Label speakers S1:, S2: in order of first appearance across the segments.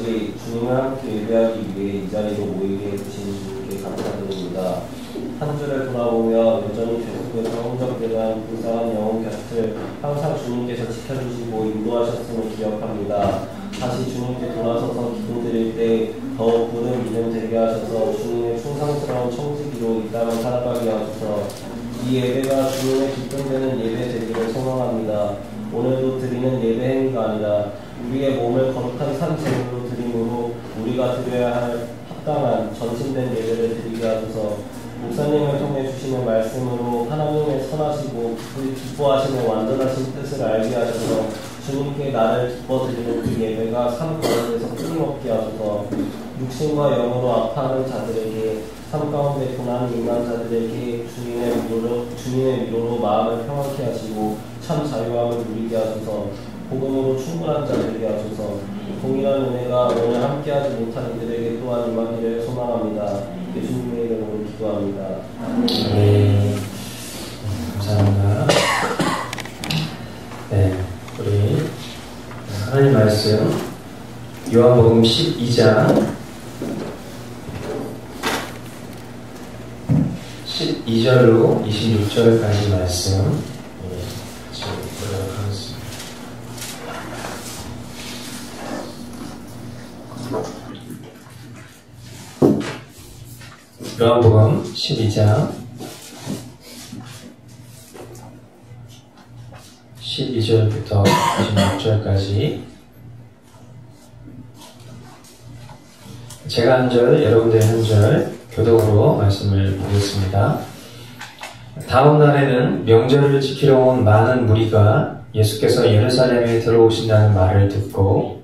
S1: 아버지, 주님을 함께 예배하기 위해 이 자리로 모이게 해주신 주님께 감사드립니다. 한 주를 돌아보며 여전히 계속해서 흔적되는 불쌍한 영혼 곁을 항상 주님께서 지켜주시고 인도하셨음을 기억합니다. 다시 주님께 돌아서서 기도드릴 때 더욱 굳은 믿음 되게 하셔서 주님의 충성스러운 청지기로 이 땅을 살아가게 하셔서 이 예배가 주님의 기쁨 되는 예배 되기를 소망합니다. 오늘도 드리는 예배 행위가 아니라 우리의 몸을 거룩한 산 제물로 드림으로 우리가 드려야 할 합당한 전심된 예배를 드리게 하셔서 목사님을 통해 주시는 말씀으로 하나님의 선하시고 기뻐하시는 완전하신 뜻을 알게 하셔서 주님께 나를 기뻐 드리는 그 예배가 삶 가운데서 끊임없게 하셔서 육신과 영으로 아파하는 자들에게 삶 가운데 고난이 임한 자들에게 주님의 위로로 마음을 평안케 하시고 참 자유함을 누리게 하셔서 복음으로 충분한 자 되게 하셔서 동일한 은혜가 오늘 함께하지 못한 이들에게 또한 임하기를 소망합니다. 예수님의 이름으로 기도합니다.
S2: 네, 감사합니다. 네, 우리 하나님 말씀 요한복음 12장 12절로 26절까지 말씀 같이 보도록 하겠습니다. 요한복음 12장 12절부터 26절까지 제가 한 절, 여러분들이 한 절 교독으로 말씀을 보겠습니다. 다음 날에는 명절을 지키러 온 많은 무리가 예수께서 예루살렘에 들어오신다는 말을 듣고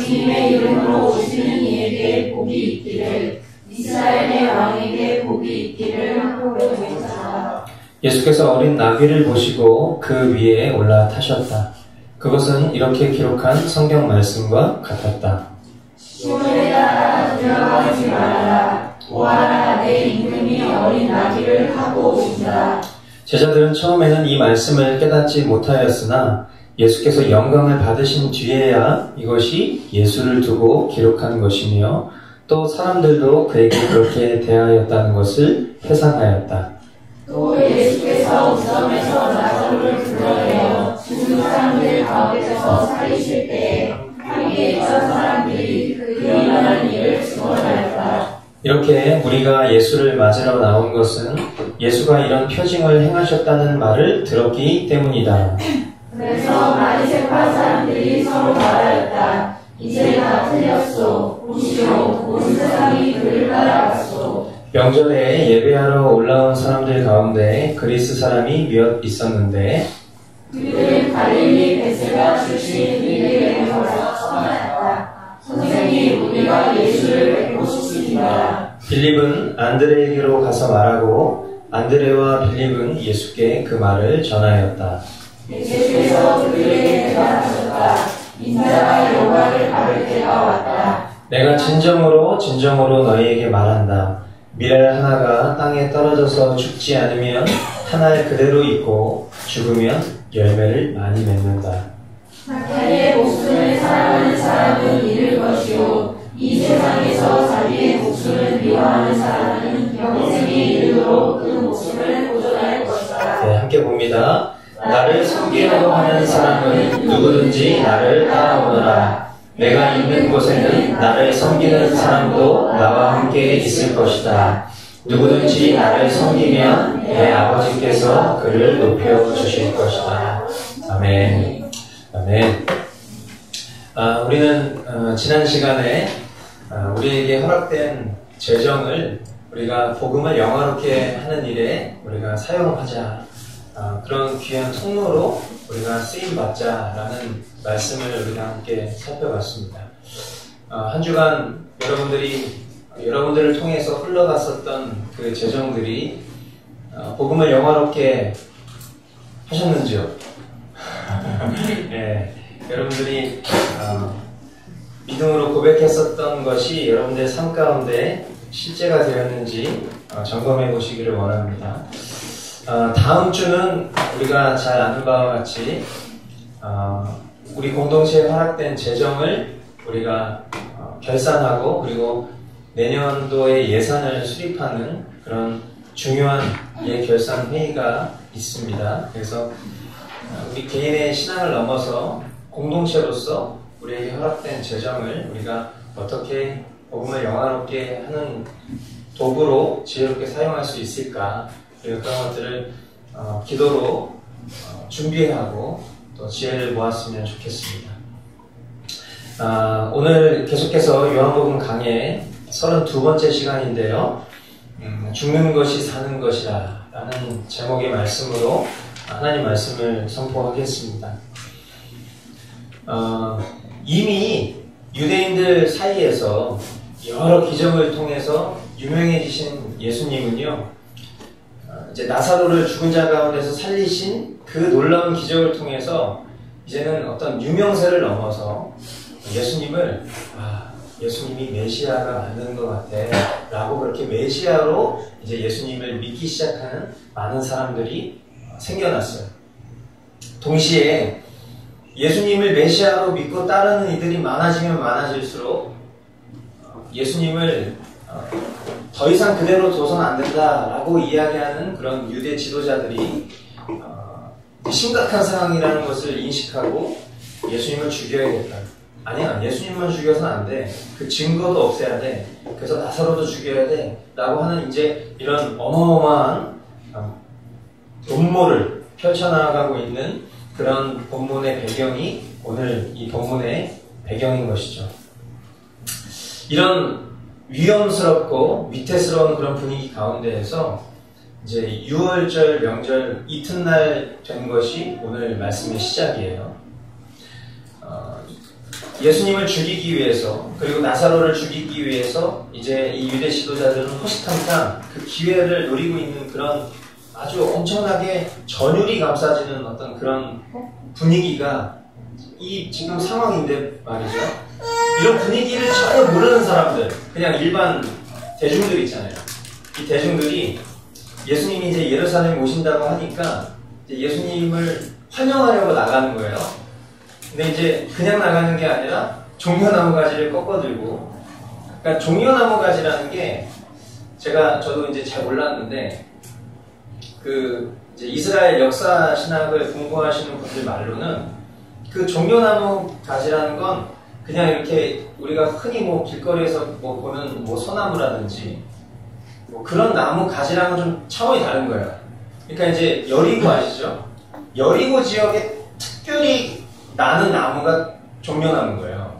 S3: 주님의 이름으로 오시는 이에게 복이 있기를 이스라엘의 왕에게 복이 있기를 하고 외쳤다.
S2: 예수께서 어린 나귀를 보시고 그 위에 올라타셨다. 그것은 이렇게 기록한 성경 말씀과 같았다.
S3: 시온에 따라 두려워하지 말라. 보아라, 내 임금이 어린 나귀를 타고 오신다.
S2: 제자들은 처음에는 이 말씀을 깨닫지 못하였으나 예수께서 영광을 받으신 뒤에야 이것이 예수를 두고 기록한 것이며 또 사람들도 그에게 그렇게 대하였다는 것을 회상하였다.
S3: 또 예수께서 우섬에서 나사로를 불러내어 죽은 사람들 가운데서 살리실 때에 함께 있던 사람들이 그 일어난 일을 증언하였다.
S2: 이렇게 우리가 예수를 맞으러 나온 것은 예수가 이런 표징을 행하셨다는 말을 들었기 때문이다.
S3: 그래서 바리새파 사람들이 서로 말하였다. 이제 다 틀렸소. 보시오, 온 세상이 그를 따라갔소.
S2: 명절에 예배하러 올라온 사람들 가운데 그리스 사람이 몇 있었는데
S3: 그들은 갈릴리 베세다 출신 빌립에게서 전하였다. 선생님, 우리가 예수를 뵙고 싶습니다.
S2: 빌립은 안드레에게로 가서 말하고 안드레와 빌립은 예수께 그 말을 전하였다.
S3: 예수께서 그들에게 대답하셨다. 인자가 영광을 받을 때가 왔다.
S2: 내가 진정으로 너희에게 말한다. 밀알 하나가 땅에 떨어져서 죽지 않으면 한 알 그대로 있고 죽으면 열매를 많이 맺는다.
S3: 자기의 목숨을 사랑하는 사람은 잃을 것이요 이 세상에서 자기의 목숨을 미워하는 사람은 영생에 이르도록 그 목숨을 보존할 것이다.
S2: 네, 함께 봅니다. 나를 섬기려고 하는 사람은 누구든지 나를 따라오너라. 내가 있는 곳에는 나를 섬기는 사람도 나와 함께 있을 것이다. 누구든지 나를 섬기면 내 아버지께서 그를 높여주실 것이다. 아멘. 아멘. 우리는 지난 시간에 우리에게 허락된 재정을 우리가 복음을 영화롭게 하는 일에 우리가 사용하자. 그런 귀한 통로로 우리가 쓰임받자라는 말씀을 우리가 함께 살펴봤습니다. 한 주간 여러분들을 통해서 흘러갔었던 그 재정들이 복음을 영화롭게 하셨는지요? 네, 여러분들이 믿음으로 고백했었던 것이 여러분들의 삶 가운데 실제가 되었는지 점검해 보시기를 원합니다. 다음 주는 우리가 잘 아는 바와 같이 우리 공동체에 허락된 재정을 우리가 결산하고 그리고 내년도의 예산을 수립하는 그런 중요한 예결산 회의가 있습니다. 그래서 우리 개인의 신앙을 넘어서 공동체로서 우리에게 허락된 재정을 우리가 어떻게 복음을 영화롭게 하는 도구로 지혜롭게 사용할 수 있을까, 그리고 그런 것들을 기도로 준비하고 또 지혜를 모았으면 좋겠습니다. 오늘 계속해서 요한복음 강의 32번째 시간인데요. 죽는 것이 사는 것이라 라는 제목의 말씀으로 하나님 말씀을 선포하겠습니다. 이미 유대인들 사이에서 여러 기적을 통해서 유명해지신 예수님은요, 이제 나사로를 죽은 자 가운데서 살리신 그 놀라운 기적을 통해서 이제는 어떤 유명세를 넘어서 예수님이 메시아가 맞는 것 같아 라고 그렇게 메시아로 이제 예수님을 믿기 시작하는 많은 사람들이 생겨났어요. 동시에 예수님을 메시아로 믿고 따르는 이들이 많아지면 많아질수록 예수님을 더 이상 그대로 둬서는 안 된다라고 이야기하는 그런 유대 지도자들이 심각한 상황이라는 것을 인식하고 예수님을 죽여야겠다. 아니야, 예수님만 죽여서는 안 돼. 그 증거도 없애야 돼. 그래서 나사로도 죽여야 돼. 라고 하는 이제 이런 어마어마한 음모를 펼쳐나가고 있는 그런 본문의 배경이 오늘 이 본문의 배경인 것이죠. 이런 위험스럽고 위태스러운 그런 분위기 가운데에서 이제 6월절 명절 이튿날 된 것이 오늘 말씀의 시작이에요. 예수님을 죽이기 위해서, 그리고 나사로를 죽이기 위해서 이제 이 유대 지도자들은 호시탐탐 그 기회를 노리고 있는 그런 아주 엄청나게 전율이 감싸지는 어떤 그런 분위기가 이 지금 상황인데 말이죠. 이런 분위기를 전혀 모르는 사람들, 그냥 일반 대중들 있잖아요. 이 대중들이 예수님이 이제 예루살렘에 오신다고 하니까 이제 예수님을 환영하려고 나가는 거예요. 근데 이제 그냥 나가는 게 아니라 종려나무 가지를 꺾어들고, 그러니까 종려나무 가지라는 게 저도 이제 잘 몰랐는데 그 이제 이스라엘 역사 신학을 공부하시는 분들 말로는 그 종려나무 가지라는 건 그냥 이렇게 우리가 흔히 뭐 길거리에서 뭐 보는 뭐 소나무라든지 뭐 그런 나무 가지랑은 좀 차원이 다른 거예요. 그러니까 이제 여리고 아시죠? 여리고 지역에 특별히 나는 나무가 종려나무인 거예요.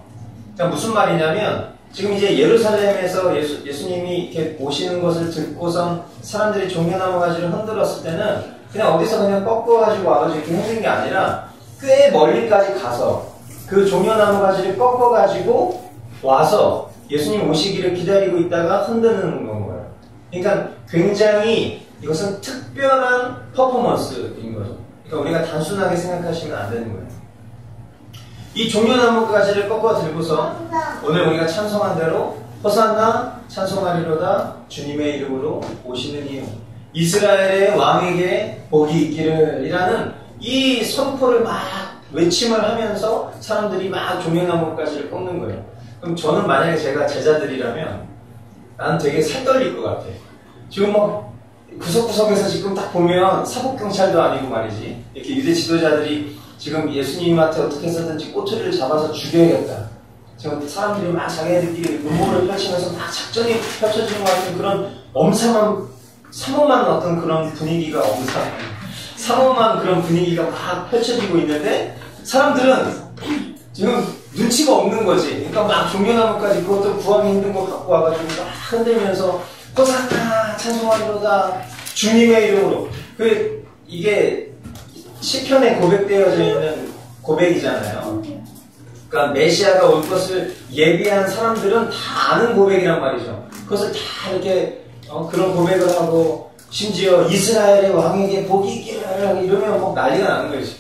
S2: 그러니까 무슨 말이냐면 지금 이제 예루살렘에서 예수님이 이렇게 오시는 것을 듣고선 사람들이 종려나무 가지를 흔들었을 때는 그냥 어디서 그냥 꺾어가지고 와가지고 이렇게 흔든 게 아니라 꽤 멀리까지 가서 그 종려나무 가지를 꺾어가지고 와서 예수님 오시기를 기다리고 있다가 흔드는 건 거예요. 그러니까 굉장히 이것은 특별한 퍼포먼스인 거죠. 그러니까 우리가 단순하게 생각하시면 안 되는 거예요. 이 종려나무 가지를 꺾어 들고서 오늘 우리가 찬송한 대로 호산나 찬송하리로다 주님의 이름으로 오시는 이유, 이스라엘의 왕에게 복이 있기를 이라는 이 선포를 막 외침을 하면서 사람들이 막 종려나무 가지를 꺾는 거예요. 그럼 저는 만약에 제가 제자들이라면 나는 되게 살떨릴 것 같아. 지금 막 구석구석에서 지금 딱 보면 사복경찰도 아니고 말이지, 이렇게 유대 지도자들이 지금 예수님한테 어떻게 해서든지 꼬투리를 잡아서 죽여야겠다. 지금 사람들이 막 자기네들끼리 음모를 펼치면서 막 작전이 펼쳐지는 것 같은 그런 삼엄한 어떤 그런 분위기가 삼엄한 그런 분위기가 막 펼쳐지고 있는데 사람들은 지금 눈치가 없는 거지. 그러니까 막 종려나무까지 그것도 구하기 힘든 거 갖고 와가지고 막 흔들면서 호산나 찬송하리로다 주님의 이름으로. 이게 시편에 고백되어져 있는 고백이잖아요. 그러니까 메시아가 올 것을 예비한 사람들은 다 아는 고백이란 말이죠. 그것을 다 이렇게 그런 고백을 하고 심지어 이스라엘의 왕에게 복이 있기를 이러면 막 난리가 나는 거지.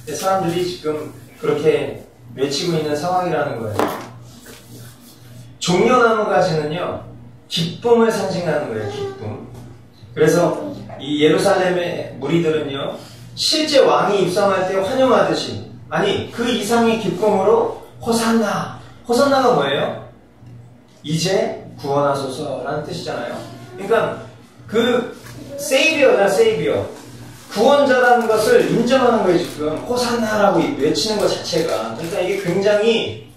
S2: 근데 사람들이 지금 그렇게 외치고 있는 상황이라는 거예요. 종려나무 가지는요, 기쁨을 상징하는 거예요. 기쁨.
S4: 그래서 이 예루살렘의 무리들은요, 실제 왕이 입성할 때 환영하듯이, 아니 그 이상의 기쁨으로 호산나, 호산나가 뭐예요? 이제 구원하소서라는 뜻이잖아요. 그러니까 그 세이비어다, 세이비어, 구원자라는 것을 인정하는 거예요. 지금 호산나라고 외치는 것 자체가. 그러니까 이게 굉장히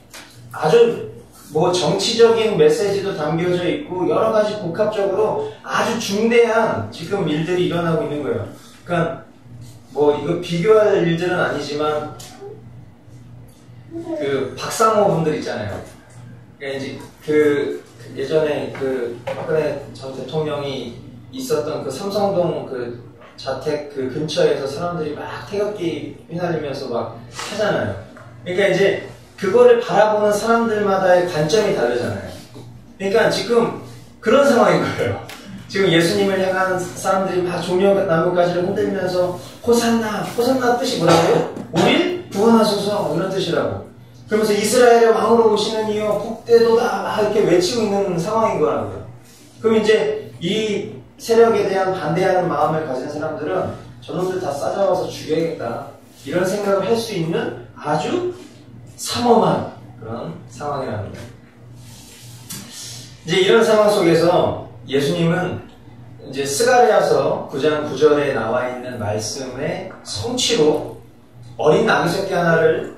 S4: 아주 뭐 정치적인 메시지도 담겨져 있고 여러 가지 복합적으로 아주 중대한 지금 일들이 일어나고 있는 거예요. 그러니까 뭐 이거 비교할 일들은 아니지만 그 박상호 분들 있잖아요. 그러니까 이제 그 예전에 그 박근혜 전 대통령이 있었던 그 삼성동 그 자택 그 근처에서 사람들이 막 태극기 휘날리면서 막 하잖아요. 그러니까 이제 그거를 바라보는 사람들마다의 관점이 다르잖아요. 그러니까 지금 그런 상황인 거예요. 지금 예수님을 향하는 사람들이 막 종려나무가지를 흔들면서 호산나, 호산나 뜻이 뭐라고요? 우릴 구원하소서, 이런 뜻이라고. 그러면서 이스라엘의 왕으로 오시는 이여 복되도다 막 이렇게 외치고 있는 상황인 거라고요. 그럼 이제 이 세력에 대한 반대하는 마음을 가진 사람들은 저놈들 다 싸잡아서 죽여야겠다, 이런 생각을 할 수 있는 아주 삼엄한 그런 상황이라는 거예요. 이제 이런 상황 속에서 예수님은 이제 스가랴서 9장 9절에 나와 있는 말씀의 성취로 어린 나귀 새끼 하나를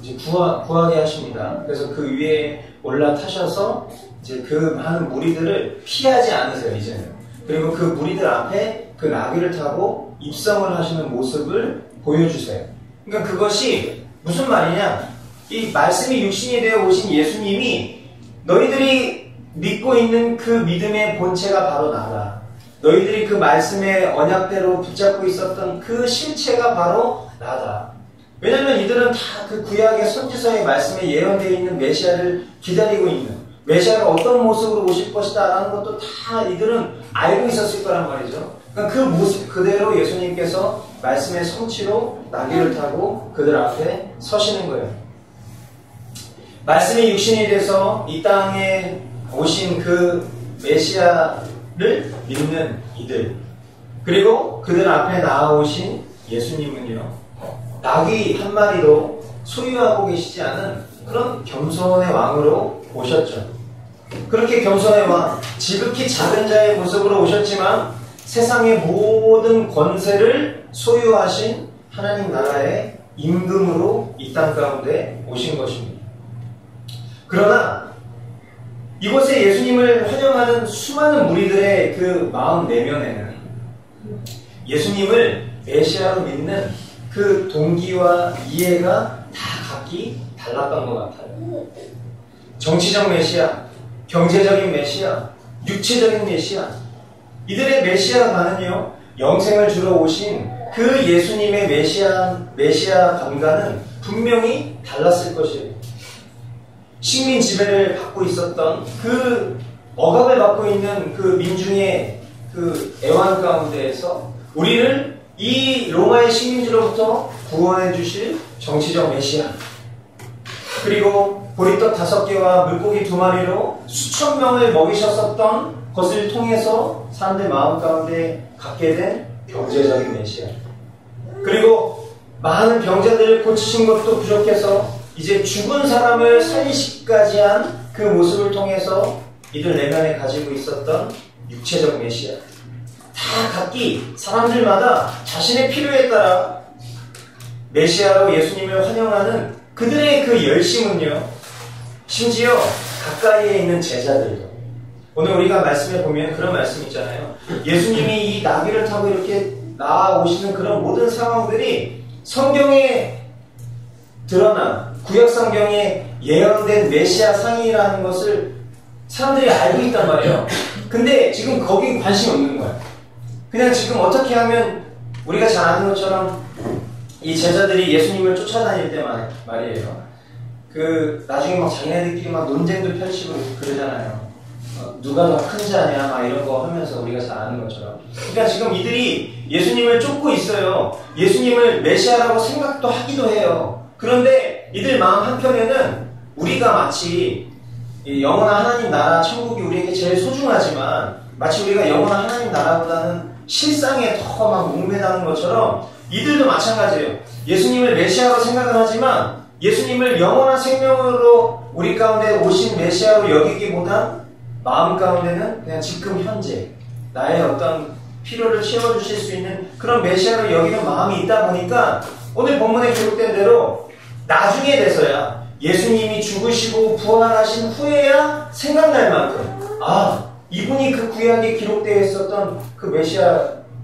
S4: 이제 구하게 하십니다. 그래서 그 위에 올라타셔서 이제 그 많은 무리들을 피하지 않으세요, 이제는. 그리고 그 무리들 앞에 그 나귀를 타고 입성을 하시는 모습을 보여주세요. 그러니까 그것이 무슨 말이냐? 이 말씀이 육신이 되어 오신 예수님이 너희들이 믿고 있는 그 믿음의 본체가 바로 나다. 너희들이 그 말씀의 언약대로 붙잡고 있었던 그 실체가 바로 나다. 왜냐하면 이들은 다 그 구약의 선지서의 말씀에 예언되어 있는 메시아를 기다리고 있는, 메시아가 어떤 모습으로 오실 것이다 라는 것도 다 이들은 알고 있었을 거란 말이죠. 그러니까 그 모습 그대로 예수님께서 말씀의 성취로 나귀를 타고 그들 앞에 서시는 거예요. 말씀이 육신이 돼서 이 땅에 오신 그 메시아를 믿는 이들, 그리고 그들 앞에 나아오신 예수님은요, 나귀 한 마리도 소유하고 계시지 않은 그런 겸손의 왕으로 오셨죠. 그렇게 겸손의 왕, 지극히 작은 자의 모습으로 오셨지만 세상의 모든 권세를 소유하신 하나님 나라의 임금으로 이 땅 가운데 오신 것입니다. 그러나 이곳에 예수님을 환영하는 수많은 무리들의 그 마음 내면에는 예수님을 메시아로 믿는 그 동기와 이해가 다 각기 달랐던 것 같아요. 정치적 메시아, 경제적인 메시아, 육체적인 메시아, 이들의 메시아가는요, 영생을 주러 오신 그 예수님의 메시아감과는 분명히 달랐을 것이에요. 식민 지배를 받고 있었던 그 억압을 받고 있는 그 민중의 그 애환 가운데에서 우리를 이 로마의 식민지로부터 구원해 주실 정치적 메시아, 그리고 보리떡 5개와 물고기 2마리로 수천 명을 먹이셨었던 것을 통해서 사람들 마음 가운데 갖게 된 경제적인 메시아, 그리고 많은 병자들을 고치신 것도 부족해서 이제 죽은 사람을 살리시기까지 한 그 모습을 통해서 이들 내면에 가지고 있었던 육체적 메시아, 다 각기 사람들마다 자신의 필요에 따라 메시아로 예수님을 환영하는 그들의 그 열심은요, 심지어 가까이에 있는 제자들도, 오늘 우리가 말씀에 보면 그런 말씀 있잖아요. 예수님이 이 나귀를 타고 이렇게 나아오시는 그런 모든 상황들이 성경에 드러난 구약 성경에 예언된 메시아 상이라는 것을 사람들이 알고 있단 말이에요. 근데 지금 거기 관심이 없는 거야. 그냥 지금 어떻게 하면 우리가 잘 아는 것처럼 이 제자들이 예수님을 쫓아다닐 때 말이에요. 그 나중에 막 자기네들끼리 막 논쟁도 펼치고 그러잖아요. 누가 더 큰 자냐 막 이런 거 하면서 우리가 잘 아는 것처럼. 그러니까 지금 이들이 예수님을 쫓고 있어요. 예수님을 메시아라고 생각도 하기도 해요. 그런데 이들 마음 한편에는 우리가 마치 영원한 하나님 나라 천국이 우리에게 제일 소중하지만 마치 우리가 영원한 하나님 나라보다는 실상에 더 막 목매다는 것처럼 이들도 마찬가지예요. 예수님을 메시아로 생각은 하지만 예수님을 영원한 생명으로 우리 가운데 오신 메시아로 여기기보단 마음 가운데는 그냥 지금 현재 나의 어떤 필요를 채워주실 수 있는 그런 메시아로 여기는 마음이 있다 보니까 오늘 본문에 기록된 대로 나중에 돼서야 예수님이 죽으시고 부활하신 후에야 생각날 만큼 이분이 그 구약에 기록되어 있었던 그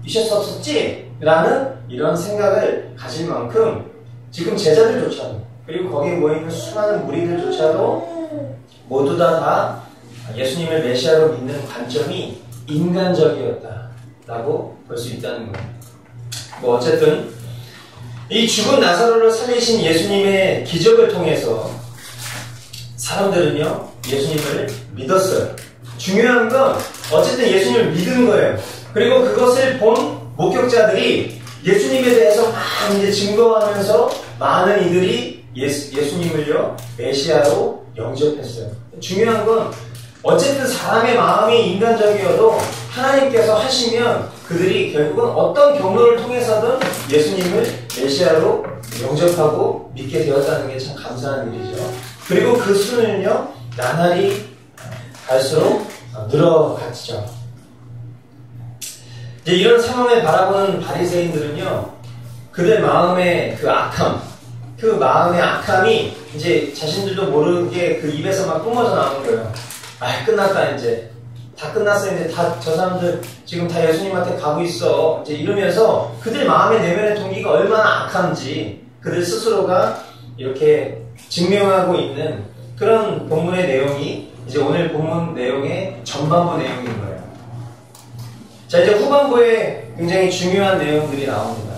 S4: 메시아이셨었지? 라는 이런 생각을 가질 만큼 지금 제자들조차도 그리고 거기에 모여있는 수많은 무리들조차도 모두 다 예수님을 메시아로 믿는 관점이 인간적이었다라고 볼 수 있다는 거예요. 뭐 어쨌든 이 죽은 나사로를 살리신 예수님의 기적을 통해서 사람들은요 예수님을 믿었어요. 중요한 건 어쨌든 예수님을 믿은 거예요. 그리고 그것을 본 목격자들이 예수님에 대해서 막 이제 증거하면서 많은 이들이 예수님을요 메시아로 영접했어요. 중요한 건 어쨌든 사람의 마음이 인간적이어도 하나님께서 하시면 그들이 결국은 어떤 경로를 통해서든 예수님을 메시아로 영접하고 믿게 되었다는 게 참 감사한 일이죠. 그리고 그 수는요 나날이 갈수록 늘어갔죠. 이제 이런 상황을 바라보는 바리새인들은요 그들 마음의 그 악함, 그 마음의 악함이 이제 자신들도 모르게 그 입에서 막 뿜어져 나오는 거예요. 끝났다 이제 다 끝났어 이제 다 저 사람들 지금 다 예수님한테 가고 있어 이제 이러면서 그들 마음의 내면의 동기가 얼마나 악한지 그들 스스로가 이렇게 증명하고 있는 그런 본문의 내용이 이제 오늘 본문 내용의 전반부 내용인 거예요. 자 이제 후반부에 굉장히 중요한 내용들이 나옵니다.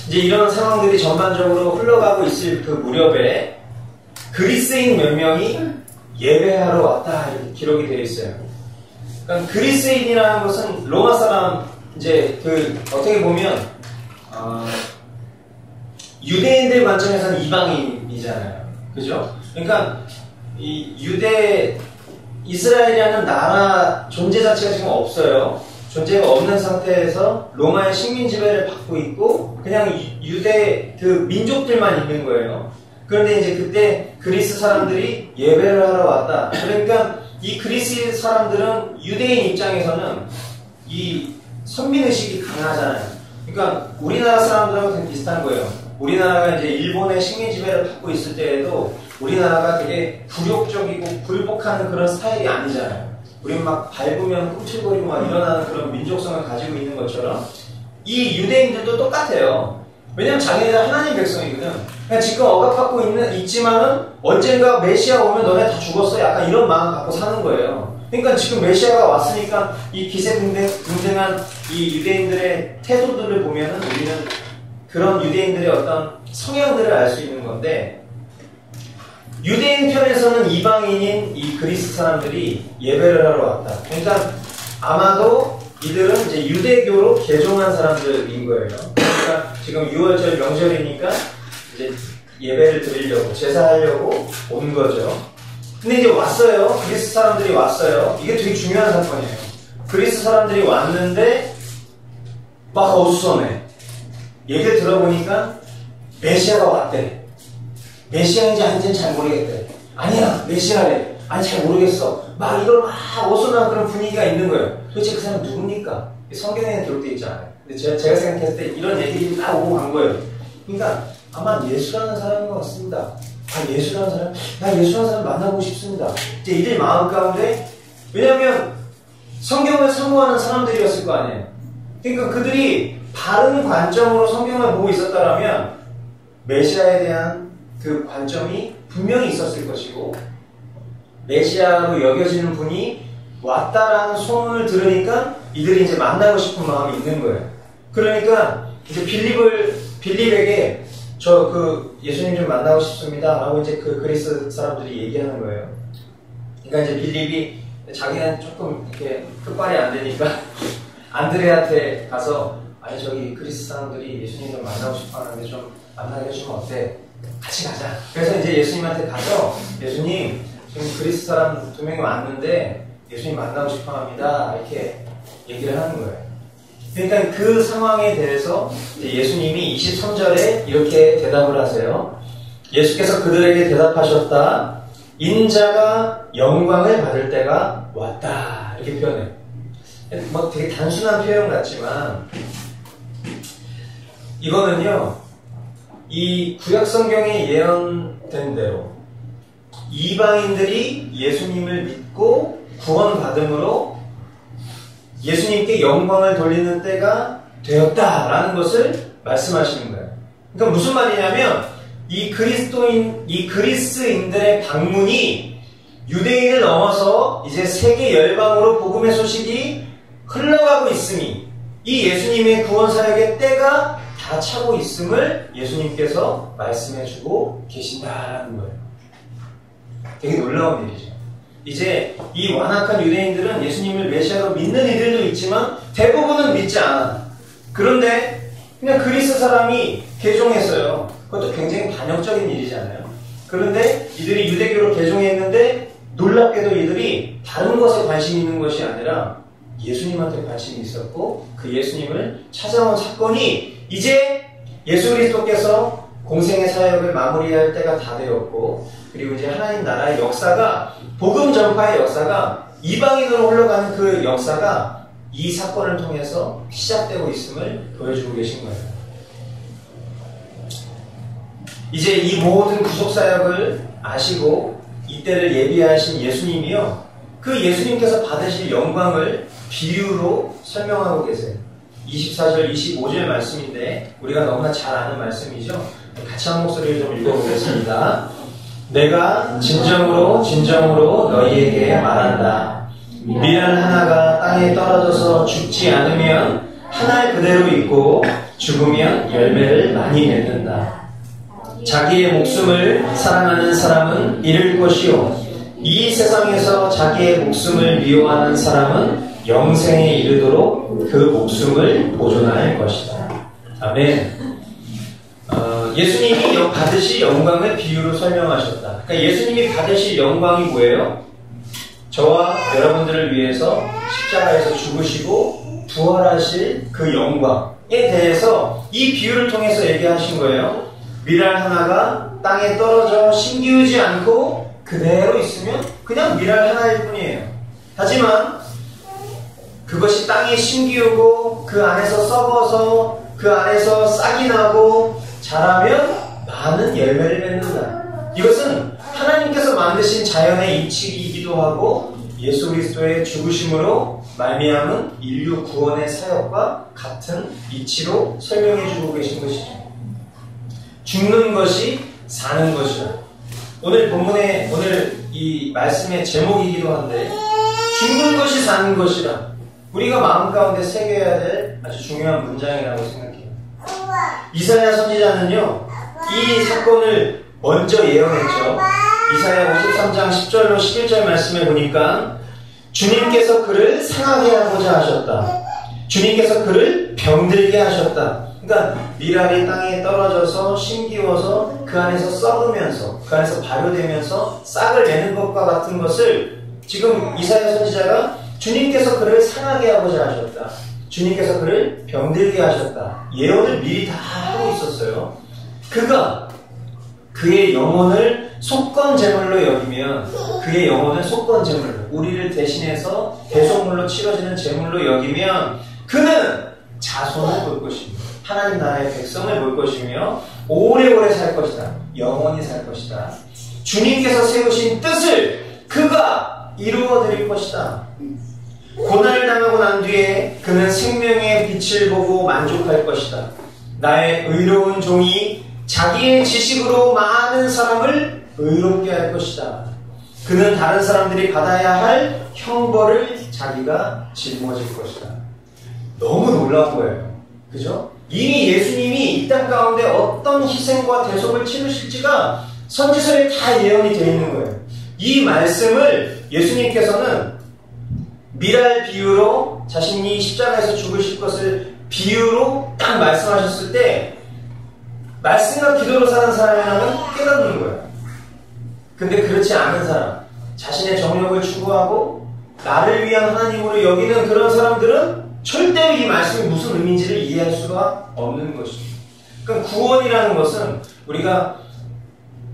S4: 이제 이런 상황들이 전반적으로 흘러가고 있을 그 무렵에 그리스인 몇 명이 예배하러 왔다 이렇게 기록이 되어 있어요. 그러니까 그리스인이라는 것은 로마 사람 이제 그 어떻게 보면 유대인들 관점에서는 이방인이잖아요. 그죠? 그러니까 이 이스라엘이라는 나라 존재 자체가 지금 없어요. 존재가 없는 상태에서 로마의 식민 지배를 받고 있고 그냥 유대 그 민족들만 있는 거예요. 그런데 이제 그때 그리스 사람들이 예배를 하러 왔다. 그러니까 이 그리스 사람들은 유대인 입장에서는 이 선민의식이 강하잖아요. 그러니까 우리나라 사람들하고 되게 비슷한 거예요. 우리나라가 이제 일본의 식민 지배를 받고 있을 때에도 우리나라가 되게 굴욕적이고 굴복하는 그런 스타일이 아니잖아요. 우리는 막 밟으면 꿈틀거리고 막 일어나는 그런 민족성을 가지고 있는 것처럼 이 유대인들도 똑같아요. 왜냐면 자기네들 하나님 백성이거든. 그냥 지금 억압받고 있지만은 언젠가 메시아 오면 너네 다 죽었어. 약간 이런 마음 갖고 사는 거예요. 그러니까 지금 메시아가 왔으니까 이 기세등등한 이 유대인들의 태도들을 보면은 우리는 그런 유대인들의 어떤 성향들을 알 수 있는 건데 유대인 편에서는 이방인인 이 그리스 사람들이 예배를 하러 왔다. 그러니까 아마도 이들은 이제 유대교로 개종한 사람들인 거예요. 그러니까 지금 6월절 명절이니까 이제 예배를 드리려고 제사하려고 온 거죠. 근데 이제 왔어요. 그리스 사람들이 왔어요. 이게 되게 중요한 사건이에요. 그리스 사람들이 왔는데 막 어수선해. 얘기를 들어보니까 메시아가 왔대. 메시아인지 아닌지는 잘 모르겠대. 아니야 메시아래. 아니 잘 모르겠어. 막 이런 막 어수선한 그런 분위기가 있는 거예요. 도대체 그 사람 누굽니까? 성경에는 기록되어 있지 않아요. 근데 제가 생각했을 때 이런 얘기들이 다 오고 간 거예요. 그러니까 아마 예수라는 사람인 것 같습니다. 예수라는 사람? 나 예수라는 사람 만나고 싶습니다. 이제 이들 마음 가운데 왜냐하면 성경을 사모하는 사람들이었을 거 아니에요. 그러니까 그들이 바른 관점으로 성경을 보고 있었다면 메시아에 대한 그 관점이 분명히 있었을 것이고 메시아로 여겨지는 분이 왔다라는 소문을 들으니까 이들이 이제 만나고 싶은 마음이 있는 거예요. 그러니까 이제 빌립에게 저 그 예수님 좀 만나고 싶습니다 라고 이제 그 그리스 사람들이 얘기하는 거예요. 그러니까 이제 빌립이 자기는 조금 이렇게 끝발이 안 되니까 안드레한테 가서 아니 저기 그리스 사람들이 예수님 좀 만나고 싶어 하는데 좀 만나게 해주면 어때? 같이 가자. 그래서 이제 예수님한테 가서 예수님 지금 그리스 사람 2명이 왔는데 예수님 만나고 싶어 합니다. 이렇게 얘기를 하는 거예요. 그러니까 그 상황에 대해서 예수님이 23절에 이렇게 대답을 하세요. 예수께서 그들에게 대답하셨다. 인자가 영광을 받을 때가 왔다. 이렇게 표현해요. 뭐 되게 단순한 표현 같지만 이거는요, 이 구약성경에 예언된 대로 이방인들이 예수님을 믿고 구원받음으로 예수님께 영광을 돌리는 때가 되었다라는 것을 말씀하시는 거예요. 그러니까 무슨 말이냐면 이 그리스인들의 방문이 유대인을 넘어서 이제 세계 열방으로 복음의 소식이 흘러가고 있으니 이 예수님의 구원 사역의 때가 다 차고 있음을 예수님께서 말씀해주고 계신다라는 거예요. 되게 놀라운 일이죠. 이제 이 완악한 유대인들은 예수님을 메시아로 믿는 이들도 있지만 대부분은 믿지 않아. 그런데 그냥 그리스 사람이 개종했어요. 그것도 굉장히 반역적인 일이잖아요. 그런데 이들이 유대교로 개종했는데 놀랍게도 이들이 다른 것에 관심이 있는 것이 아니라 예수님한테 관심이 있었고 그 예수님을 찾아온 사건이 이제 예수 그리스도께서 공생의 사역을 마무리할 때가 다 되었고 그리고 이제 하나님 나라의 역사가 복음 전파의 역사가 이방인으로 흘러가는 그 역사가 이 사건을 통해서 시작되고 있음을 보여주고 계신 거예요. 이제 이 모든 구속사역을 아시고 이때를 예비하신 예수님이요, 그 예수님께서 받으실 영광을 비유로 설명하고 계세요. 24절, 25절 말씀인데 우리가 너무나 잘 아는 말씀이죠. 같이 한 목소리를 좀 읽어보겠습니다. 내가 진정으로 너희에게 말한다. 밀알 하나가 땅에 떨어져서 죽지 않으면 한 알 그대로 있고 죽으면 열매를 많이 맺는다. 자기의 목숨을 사랑하는 사람은 잃을 것이요, 이 세상에서 자기의 목숨을 미워하는 사람은 영생에 이르도록 그 목숨을 보존할 것이다. 아멘. 예수님이 받으실 영광을 비유로 설명하셨다. 그러니까 예수님이 받으실 영광이 뭐예요? 저와 여러분들을 위해서 십자가에서 죽으시고 부활하실 그 영광에 대해서 이 비유를 통해서 얘기하신 거예요. 밀알 하나가 땅에 떨어져 심기우지 않고 그대로 있으면 그냥 밀알 하나일 뿐이에요. 하지만 그것이 땅에 심기우고 그 안에서 썩어서 그 안에서 싹이 나고 자라면 많은 열매를 맺는다. 이것은 하나님께서 만드신 자연의 이치이기도 하고 예수 그리스도의 죽으심으로 말미암은 인류 구원의 사역과 같은 이치로 설명해 주고 계신 것이죠. 죽는 것이 사는 것이다. 오늘 본문의 오늘 이 말씀의 제목이기도 한데 죽는 것이 사는 것이다. 우리가 마음 가운데 새겨야 될 아주 중요한 문장이라고 생각해요. 이사야 선지자는요, 이 사건을 먼저 예언했죠. 이사야 53장 10절로 11절 말씀에 보니까 주님께서 그를 상하게 하고자 하셨다. 주님께서 그를 병들게 하셨다. 그러니까 밀알이 땅에 떨어져서 심기워서 그 안에서 썩으면서 그 안에서 발효되면서 싹을 내는 것과 같은 것을 지금 이사야 선지자가 주님께서 그를 상하게 하고자 하셨다. 주님께서 그를 병들게 하셨다. 예언을 미리 다 하고 있었어요. 그가 그의 영혼을 속건제물로 여기면 그의 영혼을 속건제물로 우리를 대신해서 대속물로 치러지는 제물로 여기면 그는 자손을 볼 것입니다. 하나님 나라의 백성을 볼 것이며 오래오래 살 것이다. 영원히 살 것이다. 주님께서 세우신 뜻을 그가 이루어 드릴 것이다. 고난을 당하고 난 뒤에 그는 생명의 빛을 보고 만족할 것이다. 나의 의로운 종이 자기의 지식으로 많은 사람을 의롭게 할 것이다. 그는 다른 사람들이 받아야 할 형벌을 자기가 짊어질 것이다. 너무 놀라운 거예요. 그죠? 이미 예수님이 이 땅 가운데 어떤 희생과 대속을 치르실지가 선지서에 다 예언이 되어 있는 거예요. 이 말씀을 예수님께서는 밀알 비유로 자신이 십자가에서 죽으실 것을 비유로 딱 말씀하셨을 때 말씀과 기도로 사는 사람이라면 깨닫는 거예요. 근데 그렇지 않은 사람, 자신의 정욕을 추구하고 나를 위한 하나님으로 여기는 그런 사람들은 절대로 이 말씀이 무슨 의미인지를 이해할 수가 없는 것입니다. 그러니까 구원이라는 것은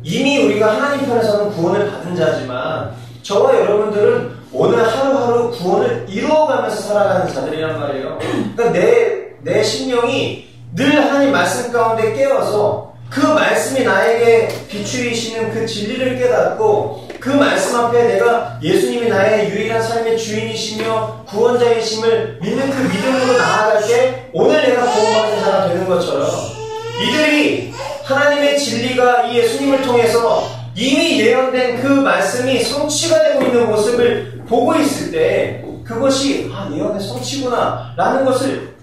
S4: 이미 우리가 하나님 편에서는 구원을 받은 자지만 저와 여러분들은 오늘 하루하루 구원을 이루어가면서 살아가는 자들이란 말이에요. 그러니까 내 심령이 늘 하나님 말씀 가운데 깨어서 그 말씀이 나에게 비추이시는 그 진리를 깨닫고 그 말씀 앞에 내가 예수님이 나의 유일한 삶의 주인이시며 구원자이심을 믿는 그 믿음으로 나아갈 때 오늘 내가 구원받는 자가 되는 것처럼 이들이 하나님의 진리가 이 예수님을 통해서 이미 예언된 그 말씀이 성취가 되고 있는 모습을 보고 있을 때 그것이 예언의 성취구나 라는 것을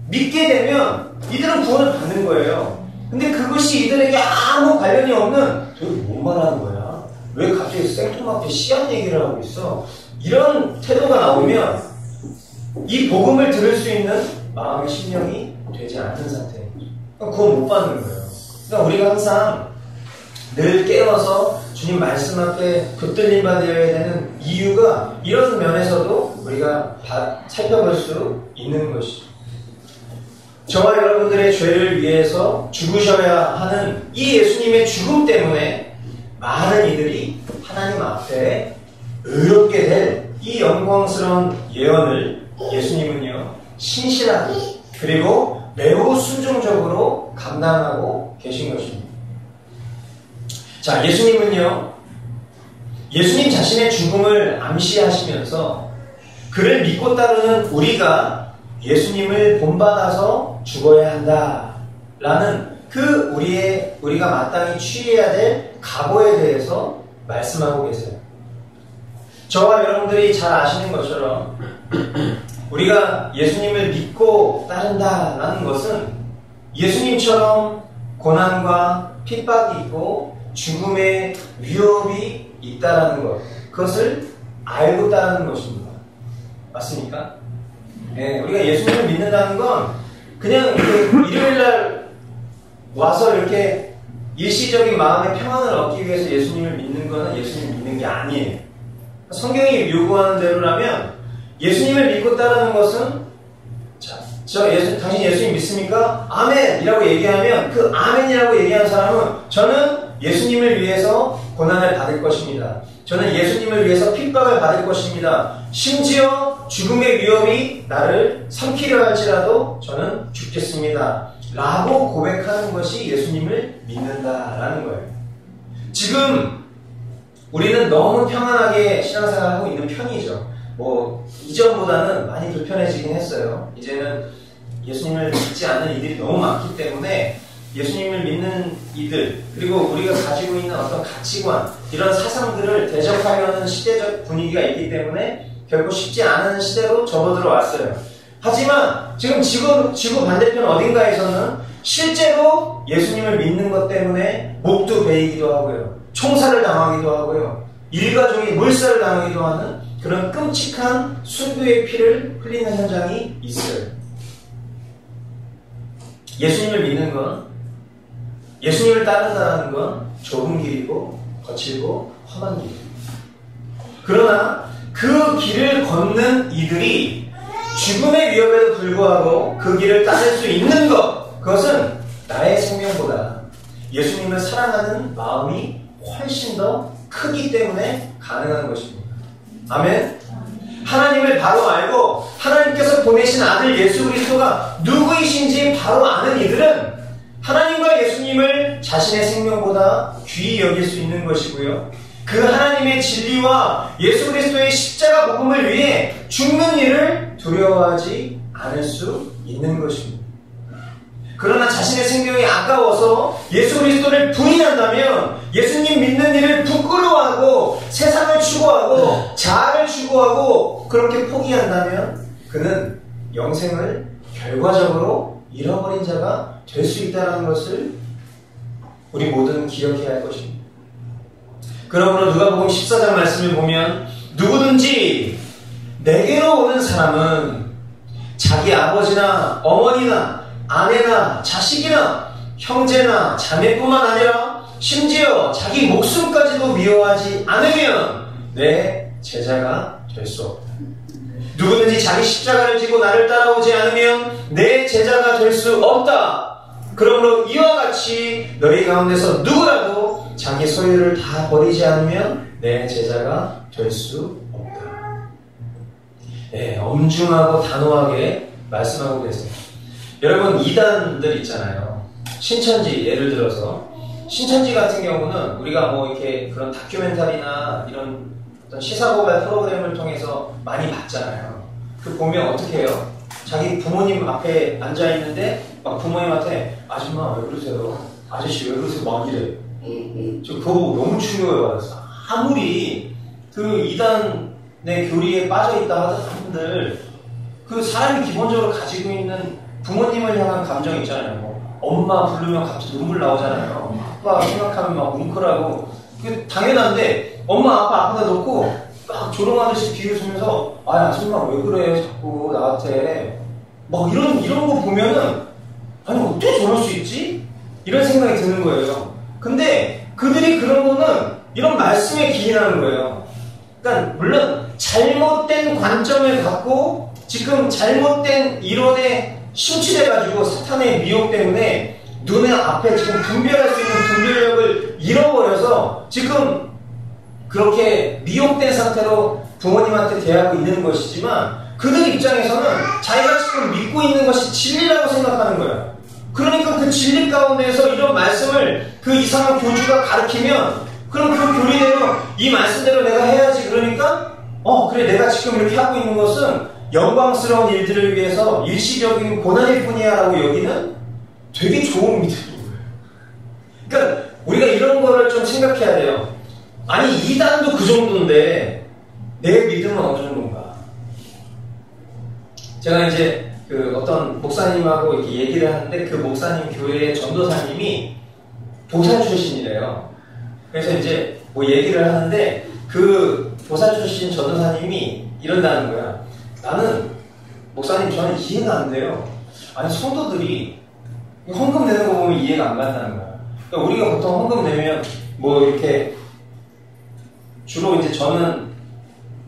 S4: 믿게 되면 이들은 구원을 받는 거예요. 근데 그것이 이들에게 아무 관련이 없는 저기 뭔 말하는 거야? 왜 갑자기 생뚱맞게 씨앗 얘기를 하고 있어? 이런 태도가 나오면 이 복음을 들을 수 있는 마음의 심령이 되지 않는 상태예요. 그건 못 받는 거예요. 그러니까 우리가 항상 늘 깨어서 주님 말씀 앞에 붙들림 받아야 되는 이유가 이런 면에서도 우리가 살펴볼 수 있는 것이죠. 저와 여러분들의 죄를 위해서 죽으셔야 하는 이 예수님의 죽음 때문에 많은 이들이 하나님 앞에 의롭게 될 이 영광스러운 예언을 예수님은요 신실하게 그리고 매우 순종적으로 감당하고 계신 것입니다. 자, 예수님은요 예수님 자신의 죽음을 암시하시면서 그를 믿고 따르는 우리가 예수님을 본받아서 죽어야 한다라는 그 우리가 마땅히 취해야 될 각오에 대해서 말씀하고 계세요. 저와 여러분들이 잘 아시는 것처럼 우리가 예수님을 믿고 따른다라는 것은 예수님처럼 고난과 핍박이 있고 죽음의 위협이 있다라는 것, 그것을 알고 따르는 것입니다. 맞습니까? 네, 우리가 예수님을 믿는다는 건 그냥 일요일날 와서 이렇게 일시적인 마음의 평안을 얻기 위해서 예수님을 믿는 것은 예수님을 믿는 게 아니에요. 성경이 요구하는 대로라면 예수님을 믿고 따르는 것은 당신 예수님 믿습니까? 아멘! 이라고 얘기하면 그 아멘이라고 얘기하는 사람은 저는 예수님을 위해서 고난을 받을 것입니다. 저는 예수님을 위해서 핍박을 받을 것입니다. 심지어 죽음의 위협이 나를 삼키려 할지라도 저는 죽겠습니다. 라고 고백하는 것이 예수님을 믿는다라는 거예요. 지금 우리는 너무 평안하게 신앙생활을 하고 있는 편이죠. 이전보다는 많이 불편해지긴 했어요. 이제는 예수님을 믿지 않는 이들이 너무 많기 때문에 예수님을 믿는 이들, 그리고 우리가 가지고 있는 어떤 가치관, 이런 사상들을 대적하려는 시대적 분위기가 있기 때문에 결코 쉽지 않은 시대로 접어들어 왔어요. 하지만 지금 지구 반대편 어딘가에서는 실제로 예수님을 믿는 것 때문에 목도 베이기도 하고요. 총살을 당하기도 하고요. 일가족이 몰살을 당하기도 하는 그런 끔찍한 순교의 피를 흘리는 현장이 있어요. 예수님을 믿는 건, 예수님을 따른다는 건 좁은 길이고 거칠고 험한 길이에요. 그러나 그 길을 걷는 이들이 죽음의 위협에도 불구하고 그 길을 따를 수 있는 것, 그것은 나의 생명보다 예수님을 사랑하는 마음이 훨씬 더 크기 때문에 가능한 것입니다. 아멘. 하나님을 바로 알고 하나님께서 보내신 아들 예수 그리스도가 누구이신지 바로 아는 이들은 하나님과 예수님을 자신의 생명보다 귀히 여길 수 있는 것이고요. 그 하나님의 진리와 예수 그리스도의 십자가 복음을 위해 죽는 일을 두려워하지 않을 수 있는 것입니다. 그러나 자신의 생명이 아까워서 예수 그리스도를 부인한다면, 예수님 믿는 일을 부끄러워하고 세상을 추구하고 자아를 추구하고 그렇게 포기한다면 그는 영생을 결과적으로 잃어버린 자가 될 수 있다는 것을 우리 모두는 기억해야 할 것입니다. 그러므로 누가복음 14장 말씀을 보면 누구든지 내게로 오는 사람은 자기 아버지나 어머니나 아내나 자식이나 형제나 자매뿐만 아니라 심지어 자기 목숨까지도 미워하지 않으면 내 제자가 될 수 없다. 누구든지 자기 십자가를 지고 나를 따라오지 않으면 내 제자가 될 수 없다. 그러므로 이와 같이 너희 가운데서 누구라도 자기 소유를 다 버리지 않으면 내 제자가 될 수 없다. 네, 엄중하고 단호하게 말씀하고 계세요. 여러분, 이단들 있잖아요. 신천지, 예를 들어서 신천지 같은 경우는 우리가 뭐 이렇게 그런 다큐멘터리나 이런 어떤 시사고발 프로그램을 통해서 많이 봤잖아요. 그 보면 어떻게 해요? 자기 부모님 앞에 앉아 있는데 막 부모님한테 아줌마 왜 그러세요? 아저씨 왜 그러세요? 막 이래. 저 그거 보고 너무 충격을 받았어. 아무리 그 이단의 교리에 빠져 있다 하던들 그 사람이 기본적으로 가지고 있는 부모님을 향한 감정 있잖아요. 뭐 엄마 부르면 갑자기 눈물 나오잖아요. 아빠 생각하면 막 뭉클하고. 그 당연한데 엄마 아빠 앞에다 놓고 막 조롱하듯이 비웃으면서 아 아줌마 왜 그래 자꾸 나한테 막 이런 거 보면은 아니 어떻게 저럴 수 있지? 이런 생각이 드는 거예요. 근데 그들이 그런 거는 이런 말씀에 기인하는 거예요. 그러니까 물론 잘못된 관점을 갖고 지금 잘못된 이론에 심취돼가지고 사탄의 미혹 때문에 눈에 앞에 지금 분별할 수 있는 분별력을 잃어버려서 지금 그렇게 미혹된 상태로 부모님한테 대하고 있는 것이지만 그들 입장에서는 자기가 지금 믿고 있는 것이 진리라고 생각하는 거예요. 그러니까 그 진리 가운데에서 이런 말씀을 그 이상한 교주가 가르치면 그럼 그 교리대로 이 말씀대로 내가 해야지. 그러니까 그래 내가 지금 이렇게 하고 있는 것은 영광스러운 일들을 위해서 일시적인 고난일 뿐이야 라고 여기는 되게 좋은 믿음인 거예요. 그러니까 우리가 이런 거를 좀 생각해야 돼요. 아니 이단도 그 정도인데 내 믿음은 어느 정도인가. 제가 이제 그 어떤 목사님하고 이렇게 얘기를 하는데 그 목사님 교회의 전도사님이 보살 출신이래요. 그래서 이제 뭐 얘기를 하는데 그 보살 출신 전도사님이 이런다는 거야. 나는 목사님 저는 이해가 안 돼요. 아니 성도들이 헌금 내는 거 보면 이해가 안 간다는 거야. 그러니까 우리가 보통 헌금 내면 뭐 이렇게 주로 이제 저는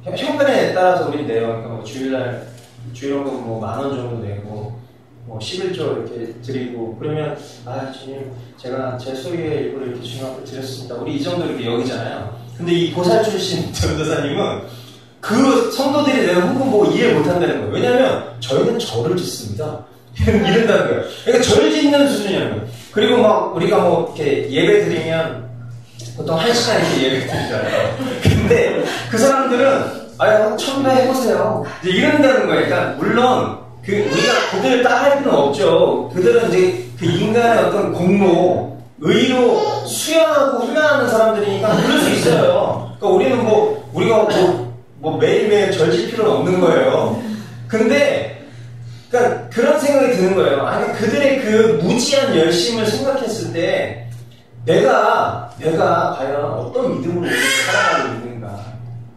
S4: 형편에 따라서 우리 내요. 그러니까 뭐 주일헌금 뭐 10,000원 정도 내고 뭐 11조 이렇게 드리고 그러면 아 주님 제가 제 소유의 일부를 이렇게 주님 앞에 드렸습니다. 우리 이 정도 이렇게 여기잖아요. 근데 이 보살 출신 전도사님은 그 성도들이 내는 헌금 보고 이해 못한다는 거예요. 왜냐하면 저희는 절을 짓습니다. 이런다는 거예요. 그러니까 절 짓는 수준이라는 거예요. 그리고 막 우리가 뭐 이렇게 예배 드리면 보통 1시간 이렇게 예배 드리잖아요. 근데 그 사람들은 아유 1000배 해보세요. 이제 이런다는 거예요. 그러니까 물론 우리가 그들을 따라할 필요는 없죠. 그들은 이제 그 인간의 어떤 공로, 의로 수양하고 훈련하는 사람들이니까 그럴 수 있어요. 그러니까 우리는 우리가 매일매일 절질 필요는 없는 거예요. 근데 그러니까 그런 생각이 드는 거예요. 아니 그들의 그 무지한 열심을 생각했을 때 내가 과연 어떤 믿음으로 살아가고 있는가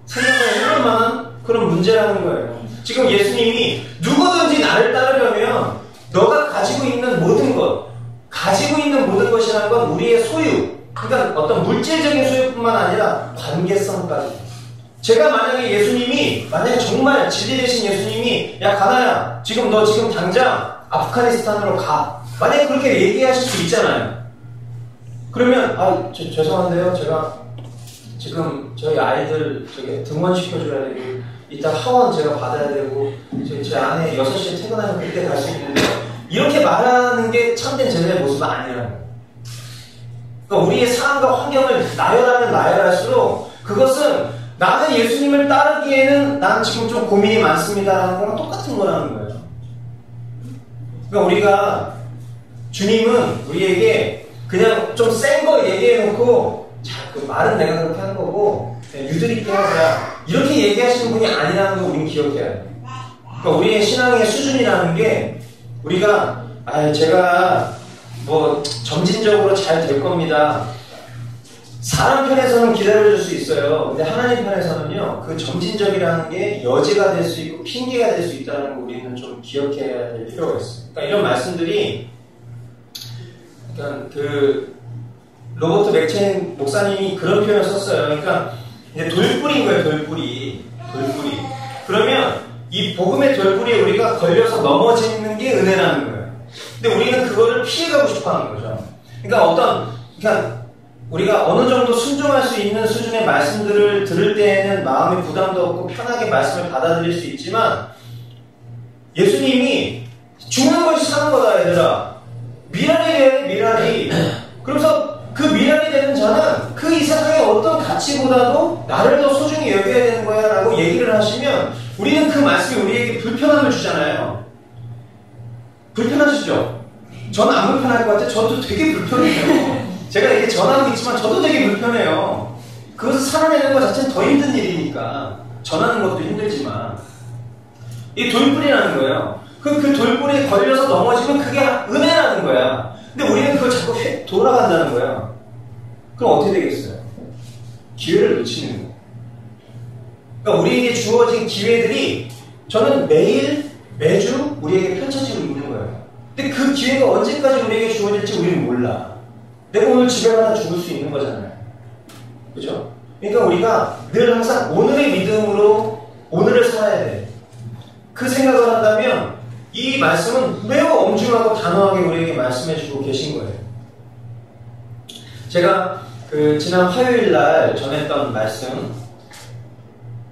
S4: 생각을 해볼 만한 그런 문제라는 거예요. 지금 예수님이 누구든지 나를 따르려면 너가 가지고 있는 모든 것이라는 건 우리의 소유, 그러니까 어떤 물질적인 소유뿐만 아니라 관계성까지. 제가 만약에 정말 진리 되신 예수님이 야 가나야 너 지금 당장 아프가니스탄으로 가, 만약에 그렇게 얘기하실 수 있잖아요. 그러면 죄송한데요 제가 지금 저희 아이들 등원시켜줘야 되고 이따 하원 제가 받아야 되고 제 아내 6시에 퇴근하면 그때 갈 수 있는데 이렇게 말하는 게 참된 제자의 모습은 아니라는 거예요. 그러니까 우리의 삶과 환경을 나열하면 나열할수록 그것은 나는 예수님을 따르기에는 난 지금 좀 고민이 많습니다라는 거랑 똑같은 거라는 거예요. 그러니까 우리가 주님은 우리에게 그냥 좀 센 거 얘기해놓고 그 말은 내가 그렇게 하는 거고 유들있게 하자 이렇게 얘기하시는 분이 아니라는 거 우리는 기억해야 돼요. 그러니까 우리의 신앙의 수준이라는 게 우리가 제가 점진적으로 잘 될 겁니다. 사람 편에서는 기다려줄 수 있어요. 근데 하나님 편에서는요, 그 점진적이라는 게 여지가 될 수 있고 핑계가 될 수 있다는 거 우리는 좀 기억해야 될 필요가 있어요. 그러니까 이런 말씀들이, 그러니까 로버트 맥체인 목사님이 그런 표현을 썼어요. 그러니까 이제 돌뿌리인 거예요, 돌뿌리. 돌뿌리. 그러면 이 복음의 돌뿌리에 우리가 걸려서 넘어지는 게 은혜라는 거예요. 근데 우리는 그거를 피해가고 싶어 하는 거죠. 그러니까 우리가 어느 정도 순종할 수 있는 수준의 말씀들을 들을 때에는 마음의 부담도 없고 편하게 말씀을 받아들일 수 있지만, 예수님이 죽는 것이 사는 거다 얘들아, 미랄이 돼 미랄이. 그래서 그 미랄이 되는 자는 그 이 세상의 어떤 가치보다도 나를 더 소중히 여겨야 되는 거야 라고 얘기를 하시면, 우리는 그 말씀이 우리에게 불편함을 주잖아요. 불편하시죠? 저는 안 불편할 것 같아요. 저도 되게 불편해요. 제가 이렇게 전하고 있지만 저도 되게 불편해요. 그것을 살아내는 것 자체는 더 힘든 일이니까. 전하는 것도 힘들지만 이 돌뿌리라는 거예요. 그 돌뿌리에 걸려서 넘어지면 그게 은혜라는 거야. 근데 우리는 그걸 자꾸 돌아간다는 거야. 그럼 어떻게 되겠어요? 기회를 놓치는 거예요. 그러니까 우리에게 주어진 기회들이 저는 매주 우리에게 펼쳐지고 있는 거예요. 근데 그 기회가 언제까지 우리에게 주어질지 우리는 몰라. 내가 오늘 집에 가다 죽을 수 있는 거잖아요. 그죠? 그러니까 우리가 늘 항상 오늘의 믿음으로 오늘을 살아야 돼. 그 생각을 한다면 이 말씀은 매우 엄중하고 단호하게 우리에게 말씀해주고 계신 거예요. 제가 지난 화요일 날 전했던 말씀,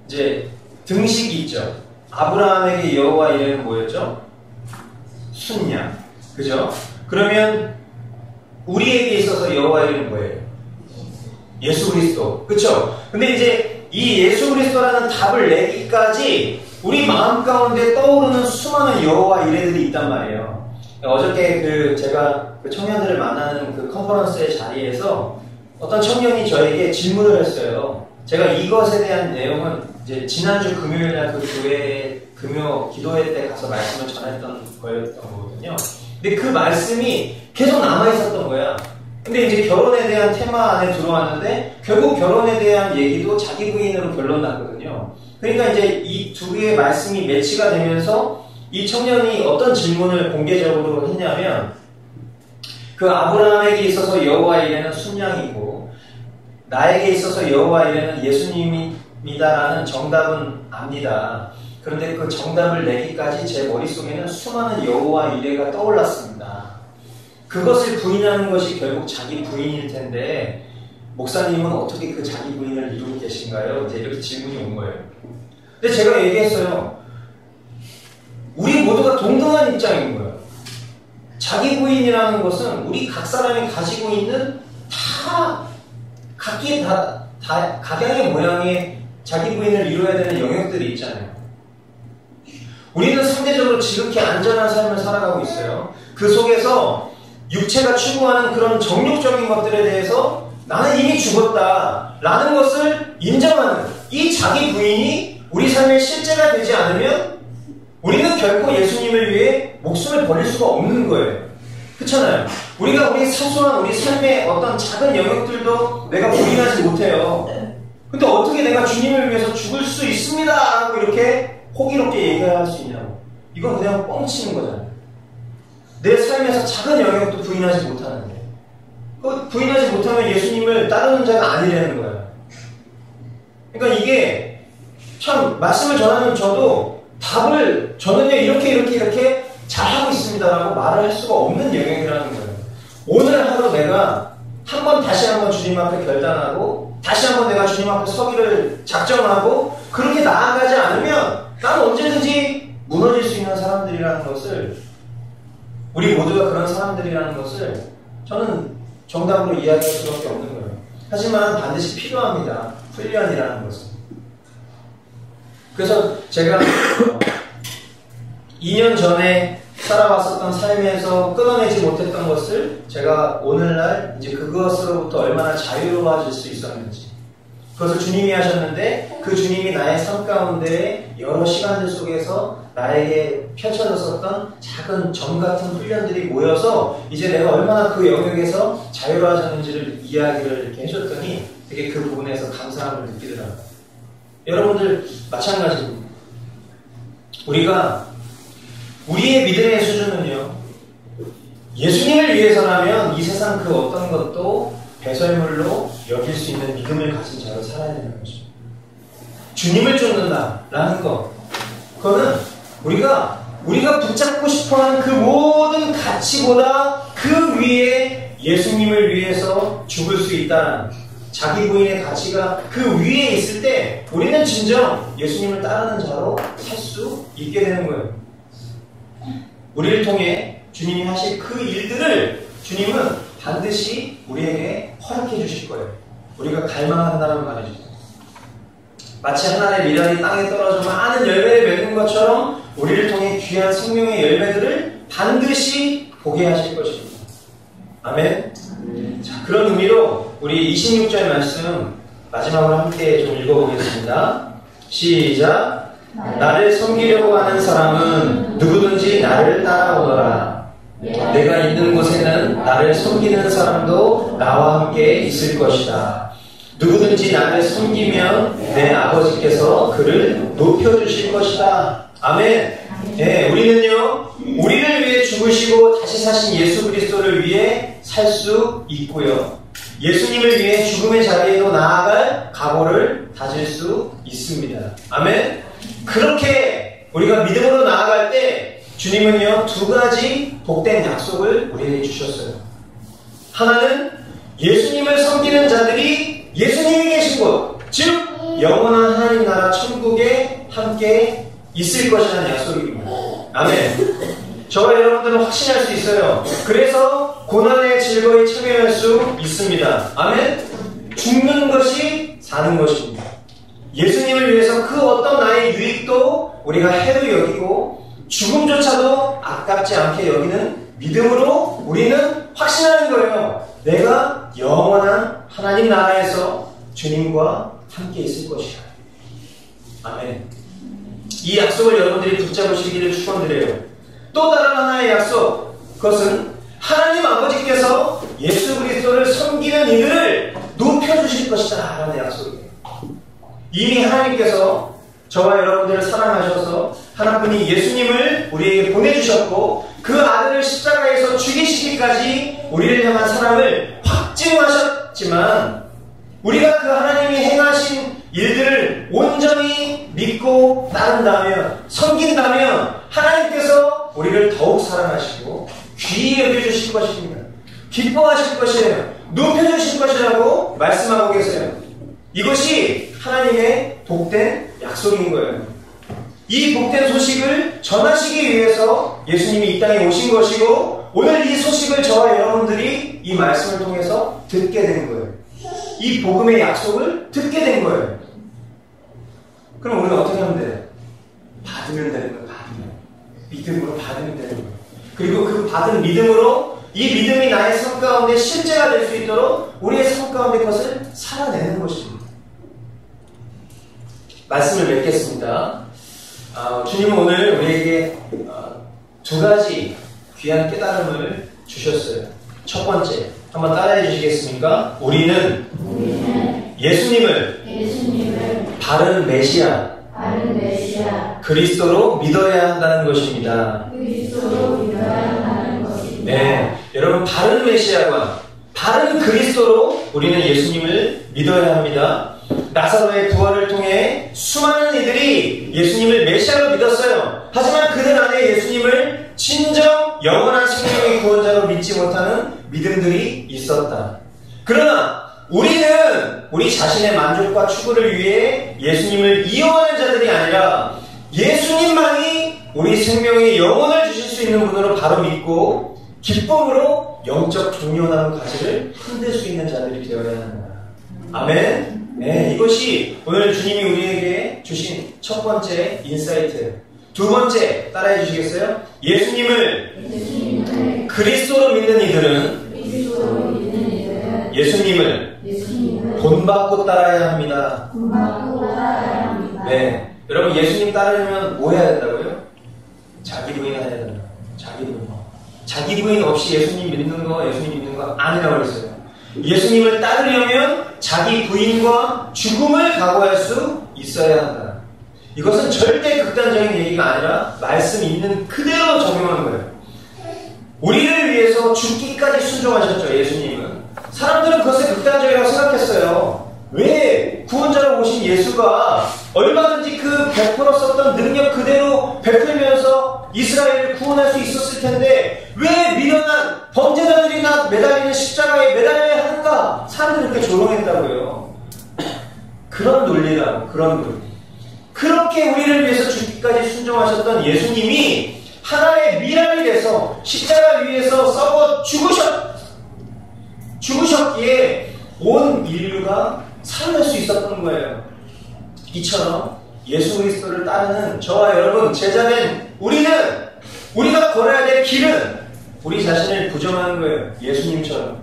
S4: 이제 등식이 있죠. 아브라함에게 여호와 이름은 뭐였죠? 순양. 그죠? 그러면 우리에게 있어서 여호와 이름은 뭐예요? 예수 그리스도. 그쵸? 근데 이제 이 예수 그리스도라는 답을 내기까지 우리 마음 가운데 떠오르는 수많은 여호와 이름들이 있단 말이에요. 어저께 제가 청년들을 만나는 그 컨퍼런스의 자리에서 어떤 청년이 저에게 질문을 했어요. 제가 이것에 대한 내용은 이제 지난주 금요일날 그 교회 금요 기도회 때 가서 말씀을 전했던 거였던 거거든요. 근데 그 말씀이 계속 남아있었던 거야. 근데 이제 결혼에 대한 테마 안에 들어왔는데 결국 결혼에 대한 얘기도 자기 부인으로 결론 났거든요. 그러니까 이제 이 두 개의 말씀이 매치가 되면서 이 청년이 어떤 질문을 공개적으로 했냐면, 그 아브라함에게 있어서 여호와 이레는 순양이고 나에게 있어서 여호와 이레는 예수님입니다라는 정답은 압니다. 그런데 그 정답을 내기까지 제 머릿속에는 수많은 여호와 이레가 떠올랐습니다. 그것을 부인하는 것이 결국 자기 부인일 텐데 목사님은 어떻게 그 자기 부인을 이루고 계신가요? 이제 이렇게 질문이 온 거예요. 근데 제가 얘기했어요. 우리 모두가 동등한 입장인 거예요. 자기 부인이라는 것은 우리 각 사람이 가지고 있는 각양의 모양의 자기 부인을 이루어야 되는 영역들이 있잖아요. 우리는 상대적으로 지극히 안전한 삶을 살아가고 있어요. 그 속에서 육체가 추구하는 그런 정욕적인 것들에 대해서 나는 이미 죽었다 라는 것을 인정하는 이 자기 부인이 우리 삶의 실제가 되지 않으면 우리는 결코 예수님을 위해 목숨을 버릴 수가 없는 거예요. 그렇잖아요. 우리가 우리 사소한 우리 삶의 어떤 작은 영역들도 내가 부인하지 못해요. 근데 어떻게 내가 주님을 위해서 죽을 수 있습니다 라고 이렇게 호기롭게 얘기할 수 있냐고. 이건 그냥 뻥치는 거잖아요. 내 삶에서 작은 영역도 부인하지 못하는데, 그 부인하지 못하면 예수님을 따르는 자가 아니라는 거예요. 그러니까 이게 참 말씀을 전하는 저도 답을 저는요 이렇게 잘하고 있습니다라고 말을 할 수가 없는 영역이라는 거예요. 오늘 하루 내가 다시 한번 주님 앞에 결단하고 다시 한번 내가 주님 앞에 서기를 작정하고 그렇게 나아가지 않으면 나는 언제든지 무너질 수 있는 사람들이라는 것을, 우리 모두가 그런 사람들이라는 것을 저는 정답으로 이야기할 수밖에 없는 거예요. 하지만 반드시 필요합니다. 훈련이라는 것은. 그래서 제가 2년 전에 살아왔었던 삶에서 끊어내지 못했던 것을 제가 오늘날 이제 그것으로부터 얼마나 자유로워질 수 있었는지, 그것을 주님이 하셨는데 그 주님이 나의 삶 가운데 여러 시간들 속에서 나에게 펼쳐졌었던 작은 점 같은 훈련들이 모여서 이제 내가 얼마나 그 영역에서 자유로워졌는지를 이야기를 이렇게 해줬더니 되게 그 부분에서 감사함을 느끼더라고요. 여러분들 마찬가지입니다. 우리가 우리의 믿음의 수준은요, 예수님을 위해서라면 이 세상 그 어떤 것도 배설물로 여길 수 있는 믿음을 가진 자로 살아야 되는 거죠. 주님을 쫓는다라는 것. 그거는 우리가 붙잡고 싶어하는 그 모든 가치보다 그 위에 예수님을 위해서 죽을 수 있다는 자기 부인의 가치가 그 위에 있을 때 우리는 진정 예수님을 따르는 자로 살 수 있게 되는 거예요. 우리를 통해 주님이 하실 그 일들을 주님은 반드시 우리에게 허락해 주실 거예요. 우리가 갈망한다는 말이죠. 마치 하나의 미랄이 땅에 떨어져 많은 열매를 맺는 것처럼 우리를 통해 귀한 생명의 열매들을 반드시 보게 하실 것입니다. 아멘. 자, 그런 의미로 우리 26절 말씀 마지막으로 함께 좀 읽어보겠습니다. 시작. 나를 섬기려고 하는 사람은 누구든지 나를 따라오너라. 내가 있는 곳에는 나를 섬기는 사람도 나와 함께 있을 것이다. 누구든지 나를 섬기면 내 아버지께서 그를 높여주실 것이다. 아멘. 네, 우리는요, 우리를 위해 죽으시고 다시 사신 예수 그리스도를 위해 살 수 있고요. 예수님을 위해 죽음의 자리에도 나아갈 각오를 다질 수 있습니다. 아멘. 그렇게 우리가 믿음으로 나아갈 때 주님은요, 두 가지 복된 약속을 우리에게 주셨어요. 하나는 예수님을 섬기는 자들이 예수님이 계신 곳, 즉 영원한 하나님 나라 천국에 함께 있을 것이라는 약속입니다. 아멘. 저와 여러분들은 확신할 수 있어요. 그래서 고난에 즐거이 참여할 수 있습니다. 아멘. 죽는 것이 사는 것입니다. 예수님을 위해서 그 어떤 나의 유익도 우리가 해로 여기고 죽음조차도 아깝지 않게 여기는 믿음으로 우리는 확신하는 거예요. 내가 영원한 하나님 나라에서 주님과 함께 있을 것이야. 아멘. 이 약속을 여러분들이 붙잡으시기를 축원드려요. 또 다른 하나의 약속, 그것은 하나님 아버지께서 예수 그리스도를 섬기는 이들을 높여주실 것이다 라는 약속이에요. 이미 하나님께서 저와 여러분들을 사랑하셔서 하나님이 예수님을 우리에게 보내주셨고 그 아들을 십자가에서 죽이시기까지 우리를 향한 사랑을 확증하셨지만 우리가 그 하나님이 행하신 일들을 온전히 믿고 따른다면, 섬긴다면 하나님께서 우리를 더욱 사랑하시고 귀히 여겨주실 것입니다. 기뻐하실 것이에요. 높여주실 것이라고 말씀하고 계세요. 이것이 하나님의 복된 약속인 거예요. 이 복된 소식을 전하시기 위해서 예수님이 이 땅에 오신 것이고 오늘 이 소식을 저와 여러분들이 이 말씀을 통해서 듣게 된 거예요. 이 복음의 약속을 듣게 된 거예요. 그럼 우리는 어떻게 하면 돼요? 받으면 되는 거예요. 받으면. 믿음으로 받으면 되는 거예요. 그리고 그 받은 믿음으로 이 믿음이 나의 삶 가운데 실제가 될 수 있도록 우리의 삶 가운데 것을 살아내는 것입니다. 말씀을 맺겠습니다. 주님은 오늘 우리에게 두 가지 귀한 깨달음을 주셨어요. 첫 번째, 한번 따라해 주시겠습니까? 우리는 예수님을 바른 메시아, 그리스도로 믿어야 한다는 것입니다. 네, 여러분 바른 메시아와 바른 그리스도로 우리는 예수님을 믿어야 합니다. 나사로의 부활을 통해 수많은 이들이 예수님을 메시아로 믿었어요. 하지만 그들 안에 예수님을 진정 영원한 생명의 구원자로 믿지 못하는 믿음들이 있었다. 그러나 우리는 우리 자신의 만족과 추구를 위해 예수님을 이용하는 자들이 아니라 예수님만이 우리 생명의 영혼을 주실 수 있는 분으로 바로 믿고 기쁨으로 영적 종려나무 가지를 흔들 수 있는 자들이 되어야 한다. 아멘. 네, 이것이 오늘 주님이 우리에게 주신 첫 번째 인사이트. 두 번째, 따라해 주시겠어요? 예수님을 그리스도로 믿는 이들은 예수님을 본받고 따라야 합니다. 네, 여러분 예수님 따르려면 뭐 해야 된다고요? 자기 부인 해야 된다. 자기 부인. 자기 부인 없이 예수님 믿는 거 아니라고 그랬어요. 예수님을 따르려면 자기 부인과 죽음을 각오할 수 있어야 한다. 이것은 절대 극단적인 얘기가 아니라 말씀 있는 그대로 적용하는 거예요. 우리를 위해서 죽기까지 순종하셨죠, 예수님은. 사람들은 그것을 극단적이라고 생각했어요. 왜 구원자로 오신 예수가 얼마든지 그 베풀었었던 능력 그대로 베풀면서 이스라엘을 구원할 수 있었을 텐데 왜 미련한 범죄자들이나 매달리는 십자가에 매달려야 하는가? 사람들이 그렇게 조롱했다고요. 그런 논리라고, 그런 논리. 그렇게 우리를 위해서 죽기까지 순종하셨던 예수님이 하나의 미랄이 돼서 십자가 위에서 썩어 죽으셨기에 온 인류가 살아날 수 있었던 거예요. 이처럼 예수 그리스도를 따르는 저와 여러분, 제자된 우리가 걸어야 될 길은 우리 자신을 부정하는 거예요. 예수님처럼.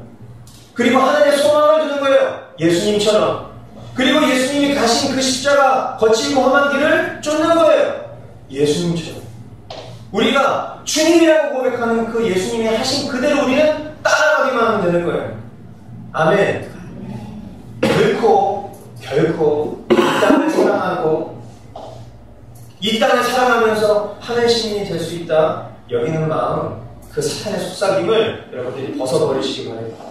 S4: 그리고 하나님의 소망을 두는 거예요. 예수님처럼. 그리고 예수님이 가신 그 십자가 거칠고 험한 길을 쫓는 거예요. 예수님처럼. 우리가 주님이라고 고백하는 그 예수님이 하신 그대로 우리는 따라가기만 하면 되는 거예요. 아멘. 결코 이 땅을 사랑하고 이 땅을 사랑하면서 하늘 시민이 될 수 있다 여기는 마음, 그 사탄의 속삭임을 여러분들이 벗어버리시기 바랍니다.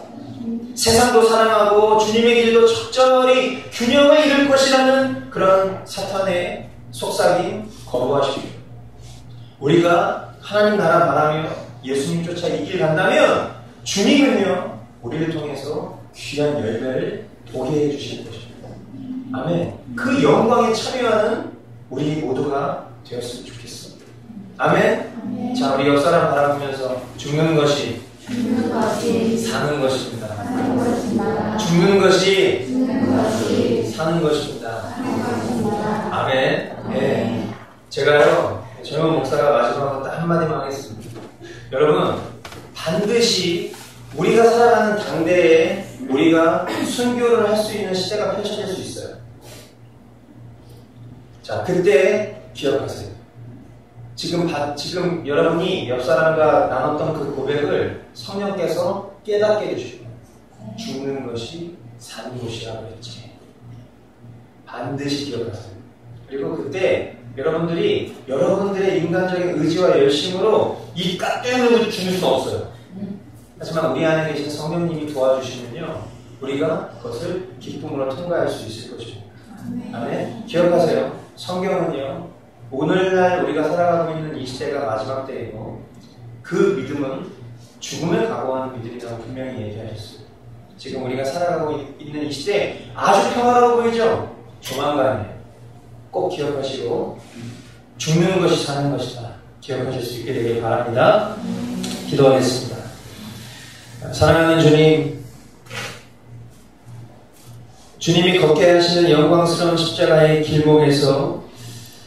S4: 세상도 사랑하고 주님의 길도 적절히 균형을 이룰 것이라는 그런 사탄의 속삭임 거부하십시오. 우리가 하나님 나라 바라며 예수님 쫓아 이 길 간다면 주님은요 우리를 통해서 귀한 열매를 보게 해주실 것입니다. 아멘. 그 영광에 참여하는 우리 모두가 되었으면 좋겠습니다. 아멘. 자, 우리 옆 사람 바라보면서 죽는 것이 사는 것입니다. 죽는 것이 사는 것입니다. 아멘. 네. 제가요 젊은 목사가 마지막으로 딱 한마디만 하겠습니다. 여러분, 반드시 우리가 살아가는 당대에 우리가 순교를 할 수 있는 시대가 펼쳐질 수 있어요. 자, 그때 기억하세요. 지금 여러분이 옆 사람과 나눴던 그 고백을 성령께서 깨닫게 해주시고 죽는 것이 사는 것이라고 했지. 반드시 기억하세요. 그리고 그때 여러분들이 여러분들의 인간적인 의지와 열심으로 이 깍두기로 죽을 수는 없어요. 하지만 우리 안에 계신 성령님이 도와주시면요 우리가 그것을 기쁨으로 통과할 수 있을 것입니다. 아멘. 기억하세요. 성경은요 오늘날 우리가 살아가고 있는 이 시대가 마지막 때이고 그 믿음은 죽음을 각오하는 믿음이라고 분명히 얘기하셨어요. 지금 우리가 살아가고 있는 이 시대 아주 평화로워 보이죠? 조만간에 꼭 기억하시고 죽는 것이 사는 것이다 기억하실 수 있게 되길 바랍니다. 기도하겠습니다. 사랑하는 주님, 주님이 걷게 하시는 영광스러운 십자가의 길목에서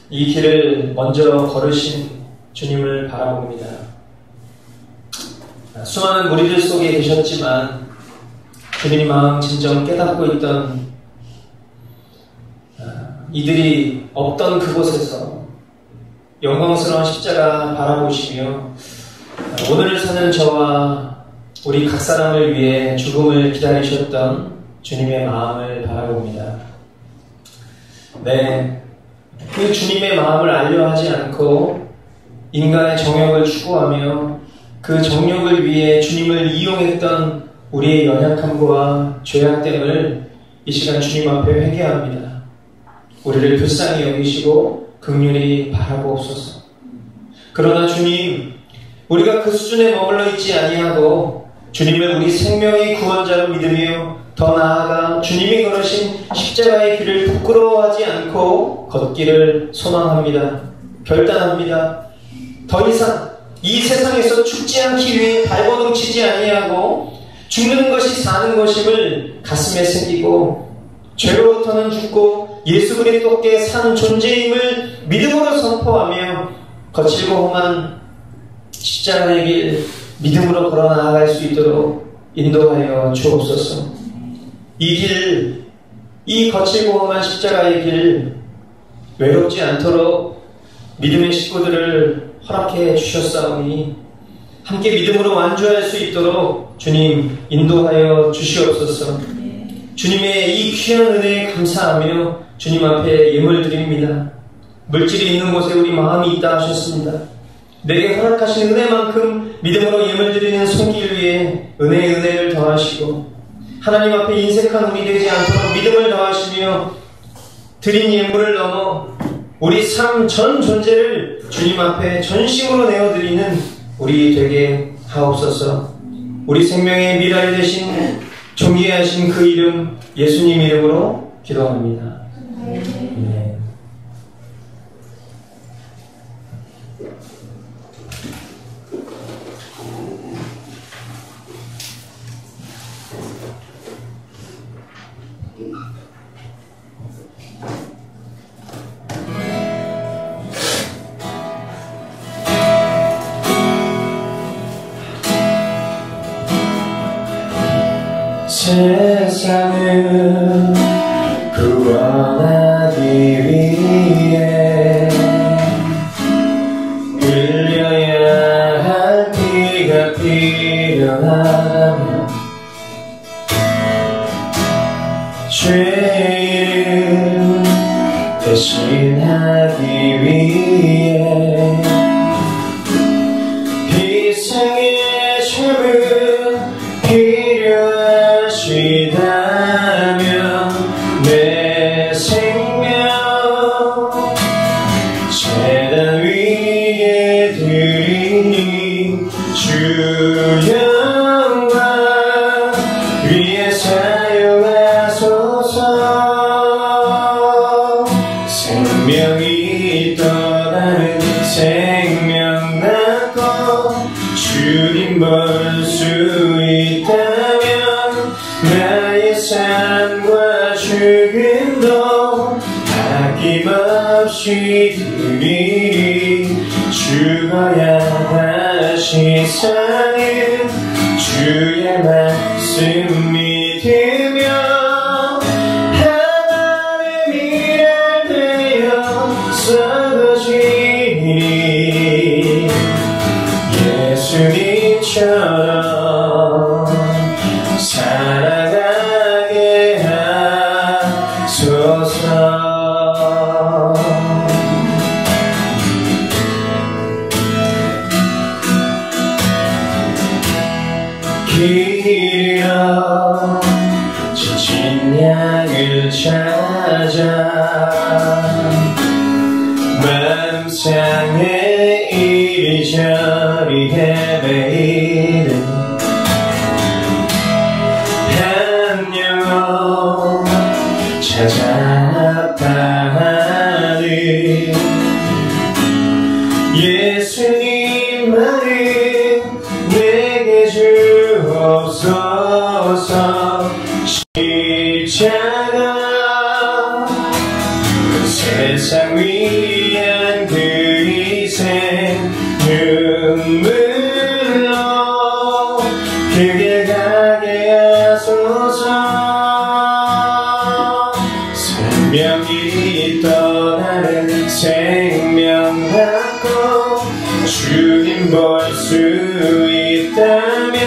S4: 이 길을 먼저 걸으신 주님을 바라봅니다. 수많은 무리들 속에 계셨지만 주님이 마음 진정 깨닫고 있던 이들이 없던 그곳에서 영광스러운 십자가 바라보시며 오늘을 사는 저와 우리 각 사람을 위해 죽음을 기다리셨던 주님의 마음을 바라봅니다. 네, 그 주님의 마음을 알려하지 않고 인간의 정욕을 추구하며 그 정욕을 위해 주님을 이용했던 우리의 연약함과 죄악됨을 이 시간 주님 앞에 회개합니다. 우리를 불쌍히 여기시고 긍휼히 바라보옵소서. 그러나 주님, 우리가 그 수준에 머물러 있지 아니하고 주님을 우리 생명의 구원자로 믿으며 더 나아가 주님이 걸으신 십자가의 길을 부끄러워하지 않고 걷기를 소망합니다. 결단합니다. 더 이상 이 세상에서 죽지 않기 위해 발버둥치지 아니하고 죽는 것이 사는 것임을 가슴에 새기고 죄로부터는 죽고 예수 그리스도께 사는 존재임을 믿음으로 선포하며 거칠고 험한 십자가의 길 믿음으로 걸어 나아갈 수 있도록 인도하여 주옵소서. 이 길, 이 거칠고 험한 십자가의 길 외롭지 않도록 믿음의 식구들을 허락해 주셨사오니 함께 믿음으로 완주할 수 있도록 주님 인도하여 주시옵소서. 주님의 이 귀한 은혜에 감사하며 주님 앞에 예물 드립니다. 물질이 있는 곳에 우리 마음이 있다 하셨습니다. 내게 허락하신 은혜만큼 믿음으로 예물 드리는 손길 위에 은혜의 은혜를 더하시고 하나님 앞에 인색한 우리 되지 않도록 믿음을 더하시며 드린 예물을 넘어 우리 삶 전 존재를 주님 앞에 전심으로 내어드리는 우리 되게 하옵소서. 우리 생명의 미랄 되신 존귀하신 그 이름 예수님 이름으로 기도합니다. 네. 세상을 구원하기 위해 흘려야 할 피가 필요하며 죄를 대신하기 위해 희생의 삶을 필요하시다면 내 생명 제단 위에 드리니 주 영광 위에 사용하소서. 생명이 떠나는 생명 낳고 주님 볼 수 있다면 나의 삶과 죽음도 아낌없이 드리리. 죽어야 다시 사는 주의 말씀 믿으며 하나님의 미랄 되어 썩어지니 예수님처럼 살아가게 하소서. 길이여 지친 양을 찾아 맘상에 이리저리 헤매이는 한 영혼 찾아 아파하는 예수님 말은 내게 주옵소서. 십자가 세상 위한 그 희생 눈물로 그게 가게 하소서. 생명이 떠나는 생명 받고 주님 볼 수 있다면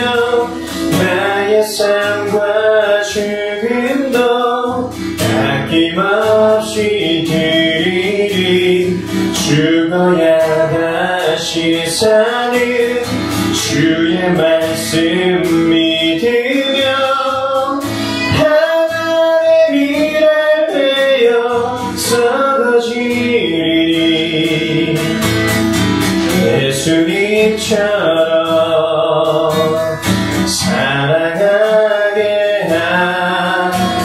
S4: 나의 삶과 죽음도 아낌없이 드리리. 죽어야 다시 사는 주의 말씀 믿으며 하나님의 미랄 되어 썩어지리. 예수님처럼 살아가게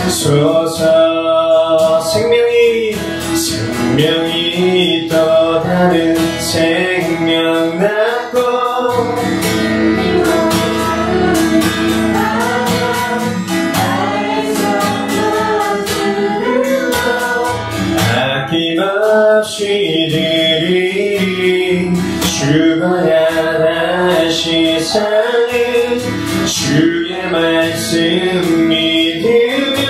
S4: 하소서. 생명이 떠나는 생명 낳고 아낌없이 드리리. 죽어야 다시 사는 주의 말씀 믿으며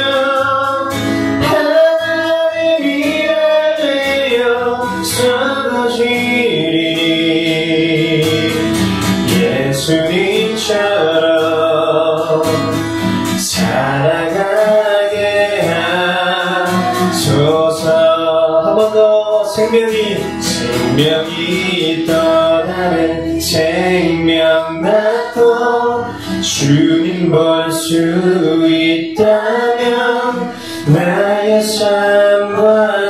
S4: 하나님의 미랄 되어 썩어지리. 예수님처럼 살아가게 하소서. 한 번 더. 생명이 떠나는 생명 낳고 주님 볼 수 있다면 나의 삶과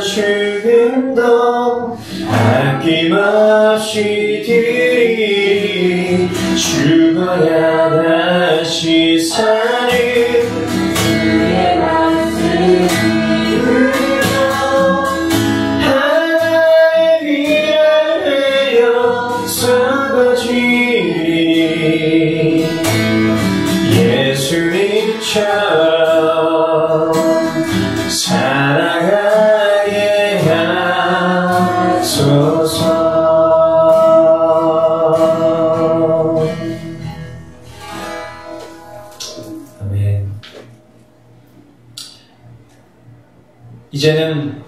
S4: 주처럼 살아가게 하소서. 아멘. 이제는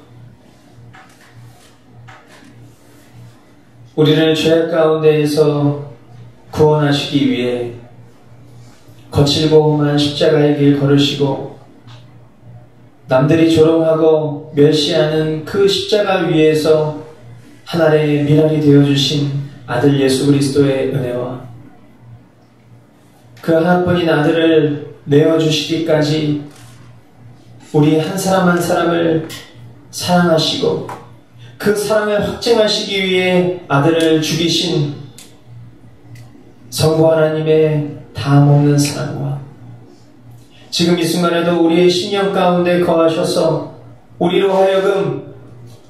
S4: 우리를 죄악 가운데에서 구원하시기 위해 거칠고 험한 십자가의 길 걸으시고 남들이 조롱하고 멸시하는 그 십자가 위에서 하나님의 미랄이 되어주신 아들 예수 그리스도의 은혜와 그 하나뿐인 아들을 내어주시기까지 우리 한 사람 한 사람을 사랑하시고 그 사랑을 확증하시기 위해 아들을 죽이신 성부 하나님의 다함없는 사랑과 지금 이 순간에도 우리의 심령 가운데 거하셔서 우리로 하여금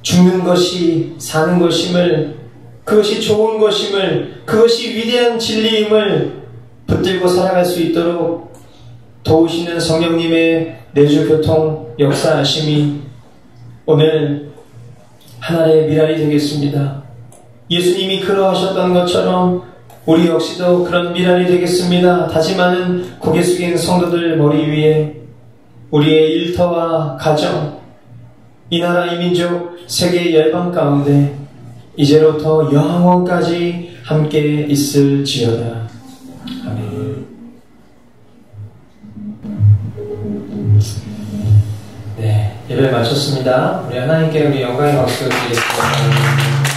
S4: 죽는 것이 사는 것임을, 그것이 좋은 것임을, 그것이 위대한 진리임을 붙들고 살아갈 수 있도록 도우시는 성령님의 내주교통 역사하심이 오늘 하나님의 미랄이 되겠습니다. 예수님이 그러하셨던 것처럼 우리 역시도 그런 미랄이 되겠습니다. 다짐하는 고개 숙인 성도들 머리 위에 우리의 일터와 가정, 이 나라 이 민족 세계 열방 가운데 이제로부터 영원까지 함께 있을지어다. 아멘. 네, 예배 마쳤습니다. 우리 하나님께 우리 영광의 박수 드리겠습니다.